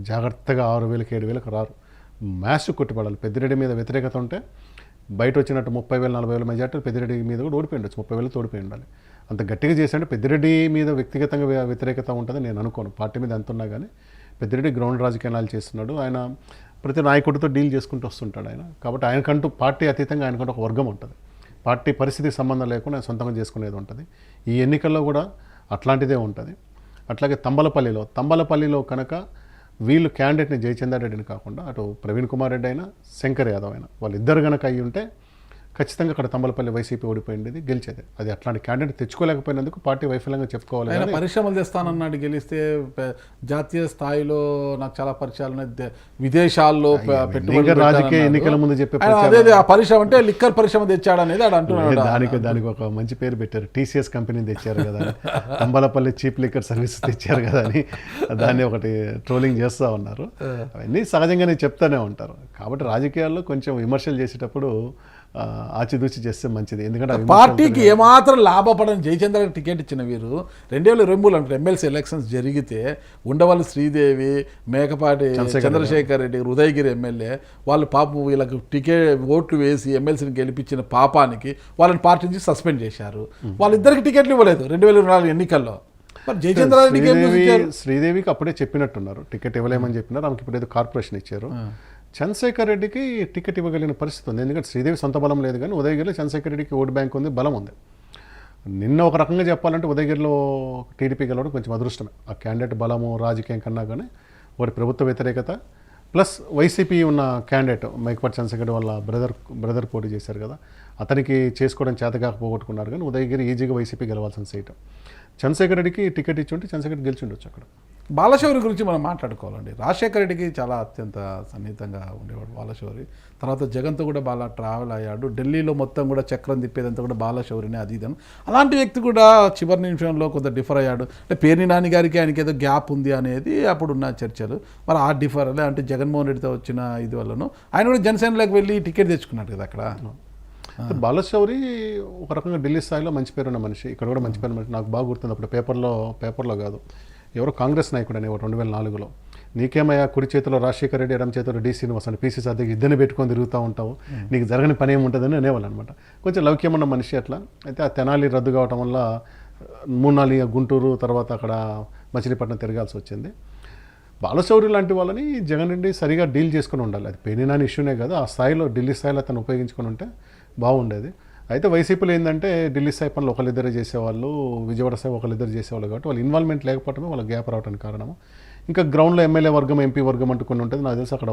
జాగ్రత్తగా 6,000కి 7,000కి రారు. మ్యాచ్ కొట్టిపడాలి. పెద్దిరెడ్డి మీద వ్యతిరేకత ఉంటే బయట వచ్చినట్టు 30,000 40,000 మెజార్టీ పెద్దిరెడ్డి మీద కూడా ఓడిపోయి ఉండొచ్చు, 30,000 ఓడిపోయి ఉండాలి. అంత గట్టిగా చేశాడంటే పెద్దిరెడ్డి మీద వ్యక్తిగతంగా వ్యతిరేకత ఉంటుంది నేను అనుకోను. పార్టీ మీద ఎంత ఉన్నా కానీ పెద్దిరెడ్డి గ్రౌండ్ రాజకీయాలు చేస్తున్నాడు. ఆయన ప్రతి నాయకుడితో డీల్ చేసుకుంటూ వస్తుంటాడు ఆయన. కాబట్టి ఆయనకంటూ పార్టీ అతీతంగా ఆయనకంటూ ఒక వర్గం ఉంటుంది. పార్టీ పరిస్థితికి సంబంధం లేకుండా ఆయన సొంతంగా చేసుకునేది ఉంటుంది. ఈ ఎన్నికల్లో కూడా అట్లాంటిదే ఉంటుంది. అట్లాగే తంబలపల్లిలో కనుక వీళ్ళు క్యాండిడేట్ని జయచంద్రారెడ్డిని కాకుండా అటు ప్రవీణ్ కుమార్ రెడ్డి అయినా శంకర్ యాదవ్ అయినా వాళ్ళిద్దరు కనుక అయ్యి ఉంటే ఖచ్చితంగా అక్కడ తంబలపల్లి వైసీపీ ఓడిపోయింది, గెలిచేది. అది అట్లాంటి క్యాండిడేట్ తెచ్చుకోలేకపోయినందుకు పార్టీ వైఫల్యంగా చెప్పుకోవాలి. ఆయన పరిశ్రమలు తెస్తానన్నాడు, గెలిస్తే జాతీయ స్థాయిలో నాకు చాలా పరిచయాలు ఉన్నాయి, విదేశాల్లో పెట్టుబడి రాజకీయ ఎన్నికల ముందు చెప్పే అదే ఆ పరిశ్రమ అంటే లిక్కర్ పరిశ్రమ తెచ్చాడు అనేది ఆడు అంటున్నాడు. దానికి ఒక మంచి పేరు పెట్టారు, టీసీఎస్ కంపెనీని తెచ్చారు కదా, తంబలపల్లి చీప్ లిక్కర్ సర్వీస్ తెచ్చారు కదా అని దాన్ని ఒకటి ట్రోలింగ్ చేస్తూ ఉన్నారు. అవన్నీ సహజంగానే చెప్తానే ఉంటారు. కాబట్టి రాజకీయాల్లో కొంచెం విమర్శలు చేసేటప్పుడు ఆచిదూచి చేస్తే మంచిది. ఎందుకంటే పార్టీకి ఏమాత్రం లాభపడని జయచంద్రకి టికెట్ ఇచ్చిన వీరు 2023 అంటే ఎమ్మెల్సీ ఎలక్షన్స్ జరిగితే ఉండవల్లి శ్రీదేవి, మేకపాటి చంద్రశేఖర్ రెడ్డి, ఉదయగిరి ఎమ్మెల్యే వాళ్ళు పాపం వీళ్ళకి టికెట్ ఓట్లు వేసి ఎమ్మెల్సీని గెలిపించిన పాపానికి వాళ్ళని పార్టీ నుంచి సస్పెండ్ చేశారు. వాళ్ళిద్దరికి టికెట్లు ఇవ్వలేదు 2024 ఎన్నికల్లో. మరి జయచంద్రారెడ్డికి శ్రీదేవికి అప్పుడే చెప్పినట్టున్నారు, టికెట్ ఇవ్వలేమని చెప్పినారు. ఆమెకి ఇప్పుడు ఏదో కార్పొరేషన్ ఇచ్చారు. చంద్రశేఖర్ రెడ్డికి టికెట్ ఇవ్వగలిగిన పరిస్థితి ఉంది. ఎందుకంటే శ్రీదేవి సొంత బలం లేదు, కానీ ఉదయగిరిలో చంద్రశేఖర్ రెడ్డికి ఓటు బ్యాంక్ ఉంది, బలం ఉంది. నిన్న ఒక రకంగా చెప్పాలంటే ఉదయగిరిలో టీడీపీ గెలవడం కొంచెం అదృష్టమే. ఆ క్యాండిడేట్ బలము రాజకీయం కన్నా కానీ వారి ప్రభుత్వ వ్యతిరేకత ప్లస్ వైసీపీ ఉన్న క్యాండిడేట్ మైకపాటి చంద్రశేఖర్ వాళ్ళ బ్రదర్ పోటీ చేశారు కదా, అతనికి చేసుకోవడం చేతగాక పోగొట్టుకున్నారు. కానీ ఉదయగిరి ఈజీగా వైసీపీ గెలవాల్సిన సీట్. చంద్రశేఖర్ రెడ్డికి టికెట్ ఇచ్చి ఉంటే చంద్రశేఖర్ గెలిచి ఉండొచ్చు. అక్కడ బాలశౌరి గురించి మనం మాట్లాడుకోవాలండి. రాజశేఖర రెడ్డికి చాలా అత్యంత సన్నిహితంగా ఉండేవాడు బాలశౌరి. తర్వాత జగన్తో కూడా బాగా ట్రావెల్ అయ్యాడు. ఢిల్లీలో మొత్తం కూడా చక్రం తిప్పేదంతా కూడా బాలశౌరినే అది ఇదని. అలాంటి వ్యక్తి కూడా చివరి నిమిషంలో కొంత డిఫర్ అయ్యాడు. అంటే పేర్ని నాని గారికి ఆయనకి ఏదో గ్యాప్ ఉంది అనేది అప్పుడున్న చర్చలు. మరి ఆ డిఫర్ అంటే జగన్మోహన్ రెడ్డితో వచ్చిన ఇది వల్లను ఆయన కూడా జనసేనలోకి వెళ్ళి టికెట్ తెచ్చుకున్నాడు కదా అక్కడ. బాలశౌరి ఒక రకంగా ఢిల్లీ స్థాయిలో మంచి పేరున్న మనిషి, ఇక్కడ కూడా మంచి పేరు మనిషి. నాకు బాగా గుర్తుంది, అప్పుడు పేపర్లో కాదు, ఎవరో కాంగ్రెస్ నాయకుడు అనేవాడు 2004లో. నీకేమయ్యా కుడి చేతిలో రాజశేఖర రెడ్డి, ఎడమ చేతిలో డి శ్రీనివాస్ అని పీసీసీ అధ్యక్షుడు ఇద్దరిని పెట్టుకొని తిరుగుతూ ఉంటావు, నీకు జరగని పని ఏముంటుందని అనేవాళ్ళు అనమాట. కొంచెం లౌక్యమున్న మనిషి అట్లా. అయితే ఆ తెనాలి రద్దు కావటం వల్ల 3-4 గుంటూరు తర్వాత అక్కడ మచిలీపట్నం తిరగాల్సి వచ్చింది. బాలశౌరి లాంటి వాళ్ళని జగన్ రెడ్డి సరిగా డీల్ చేసుకుని ఉండాలి. అది పేనినాని ఇష్యూనే కదా, ఆ స్థాయిలో ఢిల్లీ స్థాయిలో అతను ఉపయోగించుకొని ఉంటే బాగుండేది. అయితే వైసీపీలో ఏంటంటే ఢిల్లీ స్థాయి పనులు ఒకరిద్దరే చేసేవాళ్ళు, విజయవాడ స్థాయి ఒకరిద్దరు చేసేవాళ్ళు. కాబట్టి వాళ్ళ ఇన్వాల్వ్మెంట్ లేకపోవడమే వాళ్ళ గ్యాప్ రావడానికి కారణము. ఇంకా గ్రౌండ్లో ఎమ్మెల్యే వర్గం, ఎంపీ వర్గం అంటూ కొన్ని ఉంటుంది. నాకు తెలిసి అక్కడ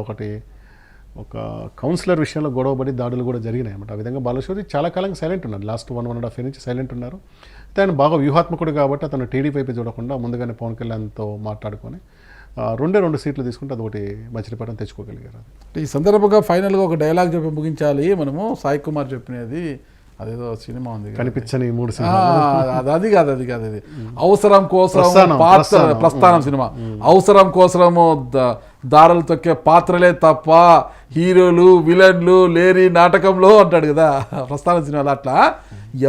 ఒక కౌన్సిలర్ విషయంలో గొడవపడి దాడులు కూడా జరిగినాయి అన్నమాట. ఆ విధంగా బాలశౌరి చాలా కాలంగా సైలెంట్ ఉన్నారు, లాస్ట్ 1.5 year నుంచి సైలెంట్ ఉన్నారు. అయితే ఆయన బాగా వ్యూహాత్మకుడు కాబట్టి అతను టీడీపీ వైపు చూడకుండా ముందుగానే పవన్ కళ్యాణ్తో మాట్లాడుకొని 2 సీట్లు తీసుకుంటే అది ఒకటి మచిలీపట్నం తెచ్చుకోగలిగారు. ఈ సందర్భంగా ఫైనల్గా ఒక డైలాగ్ చెప్పి ముగించాలి మనము. సాయి కుమార్ చెప్పినది అదేదో సినిమా ఉంది కనిపించని 3 అది కాదు అది అవసరం కోసం ప్రస్థానం సినిమా. అవసరం కోసము దారాలు తొక్కే పాత్రలే తప్ప హీరోలు విలన్లు లేరి నాటకంలో అంటాడు కదా ప్రస్థానం సినిమాలో. అట్లా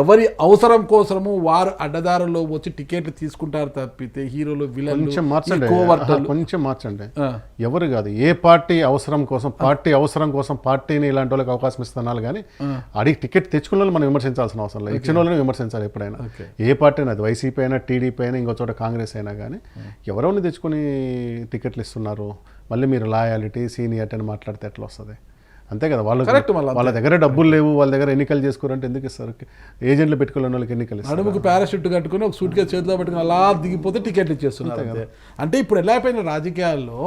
ఎవరి అవసరం కోసము వారు అడ్డదారుల్లో వచ్చి టికెట్లు తీసుకుంటారు తప్పితే హీరోలు విలన్లు కొంచెం మార్చండి. ఎవరు కాదు, ఏ పార్టీ అవసరం కోసం పార్టీని ఇలాంటి వాళ్ళకి అవకాశం ఇస్తున్నారు. కానీ అడిగి టికెట్ తెచ్చుకున్న వాళ్ళు మనం విమర్శించాల్సిన అవసరం లేదు, ఇచ్చిన వాళ్ళని విమర్శించాలి ఎప్పుడైనా. ఏ పార్టీ అయినా, అది వైసీపీ అయినా టీడీపీ అయినా ఇంకో చోట కాంగ్రెస్ అయినా కానీ ఎవరెవరిని తెచ్చుకొని టికెట్లు ఇస్తున్నారు, మళ్ళీ మీరు లాయాలిటీ సీనియారిటీ అని మాట్లాడితే ఎట్లా వస్తుంది? అంతే కదా, వాళ్ళ దగ్గర డబ్బులు లేవు, వాళ్ళ దగ్గర ఎన్నికలు చేసుకోరంటే ఎందుకు ఇస్తారు? ఏజెంట్లు పెట్టుకునే వాళ్ళకి ఎన్నికలు ఇస్తారు. నడుముకు పారాషూట్ కట్టుకుని ఒక సూట్ కేసు చేతిలో పెట్టుకుని అలా దిగిపోతే టికెట్లు ఇచ్చేస్తున్నారు. అంటే ఇప్పుడు ఎలా అయిపోయిన రాజకీయాల్లో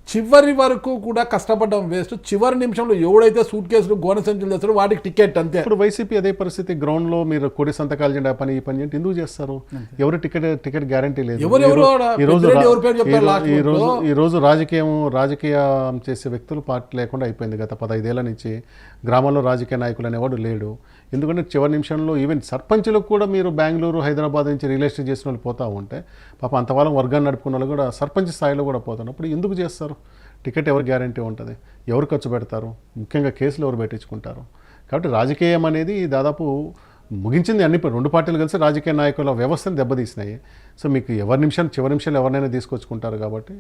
చివరి వరకు కూడా కష్టపడడం వేస్ట్. చివరి నిమిషంలో ఎవడైతే సూట్ కేసులు గోన సంచులు తెస్తారో వాటికి టికెట్ అంతే. ఇప్పుడు వైసీపీ అదే పరిస్థితి, గ్రౌండ్లో మీరు కోడి సంతకాలు చేయండి, ఆ పని ఈ పని చేయండి, ఎందుకు చేస్తారు? ఎవరు టికెట్ గ్యారంటీ లేదు. ఈ రోజు రాజకీయం చేసే వ్యక్తులు పార్టీ లేకుండా అయిపోయింది. గత 15 ఏళ్ల నుంచి గ్రామాల్లో రాజకీయ నాయకులు అనేవాడు లేడు. ఎందుకంటే చివరి నిమిషంలో ఈవెన్ సర్పంచులకు కూడా మీరు బెంగళూరు, హైదరాబాద్ నుంచి రియల్ ఎస్టేట్ చేసిన వాళ్ళు పోతూ ఉంటే పాప అంతవాళ్ళం వర్గాన్ని నడుపుకున్న వాళ్ళు కూడా సర్పంచ్ స్థాయిలో కూడా పోతున్నప్పుడు ఎందుకు చేస్తారు? టికెట్ ఎవరు గ్యారంటీ ఉంటుంది? ఎవరు ఖర్చు పెడతారు? ముఖ్యంగా కేసులు ఎవరు పెట్టించుకుంటారు? కాబట్టి రాజకీయం అనేది దాదాపు ముగించింది. అన్ని 2 పార్టీలు కలిసి రాజకీయ నాయకుల వ్యవస్థను దెబ్బతీసినాయి. సో మీకు చివరి నిమిషాలు ఎవరినైనా తీసుకొచ్చుకుంటారు కాబట్టి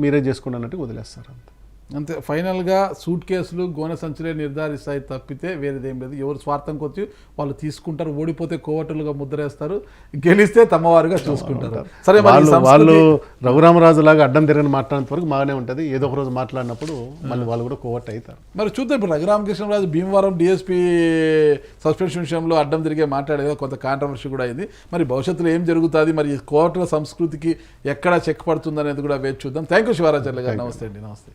మీరే చేసుకున్నట్టు వదిలేస్తారు అంతే. అంతే. ఫైనల్గా సూట్ కేసులు గోనె సంచులే నిర్ధారిస్తాయి తప్పితే వేరేదేం లేదు. ఎవరు స్వార్థంకి వచ్చి వాళ్ళు తీసుకుంటారు. ఓడిపోతే కోవటలుగా ముద్రేస్తారు, గెలిస్తే తమవారుగా చూసుకుంటారు. సరే, వాళ్ళు రఘురామరాజు లాగా అడ్డం తిరగని మాట్లాడినంత వరకు బాగానే ఉంటుంది. ఏదో ఒక రోజు మాట్లాడినప్పుడు మళ్ళీ వాళ్ళు కూడా కోవట్ అవుతారు. మరి చూద్దాం. ఇప్పుడు రఘురామకృష్ణరాజు భీమవరం డిఎస్పీ సస్పెన్షన్ విషయంలో అడ్డం తిరిగే మాట్లాడేది కొంత కాంట్రవర్సీ కూడా అయింది. మరి భవిష్యత్తులో ఏం జరుగుతుంది, మరి కోర్టుల సంస్కృతికి ఎక్కడ చెక్ పడుతుంది అనేది కూడా వేచి చూద్దాం. థ్యాంక్ యూ శివరాచార్య గారు. నమస్తే అండి. నమస్తే.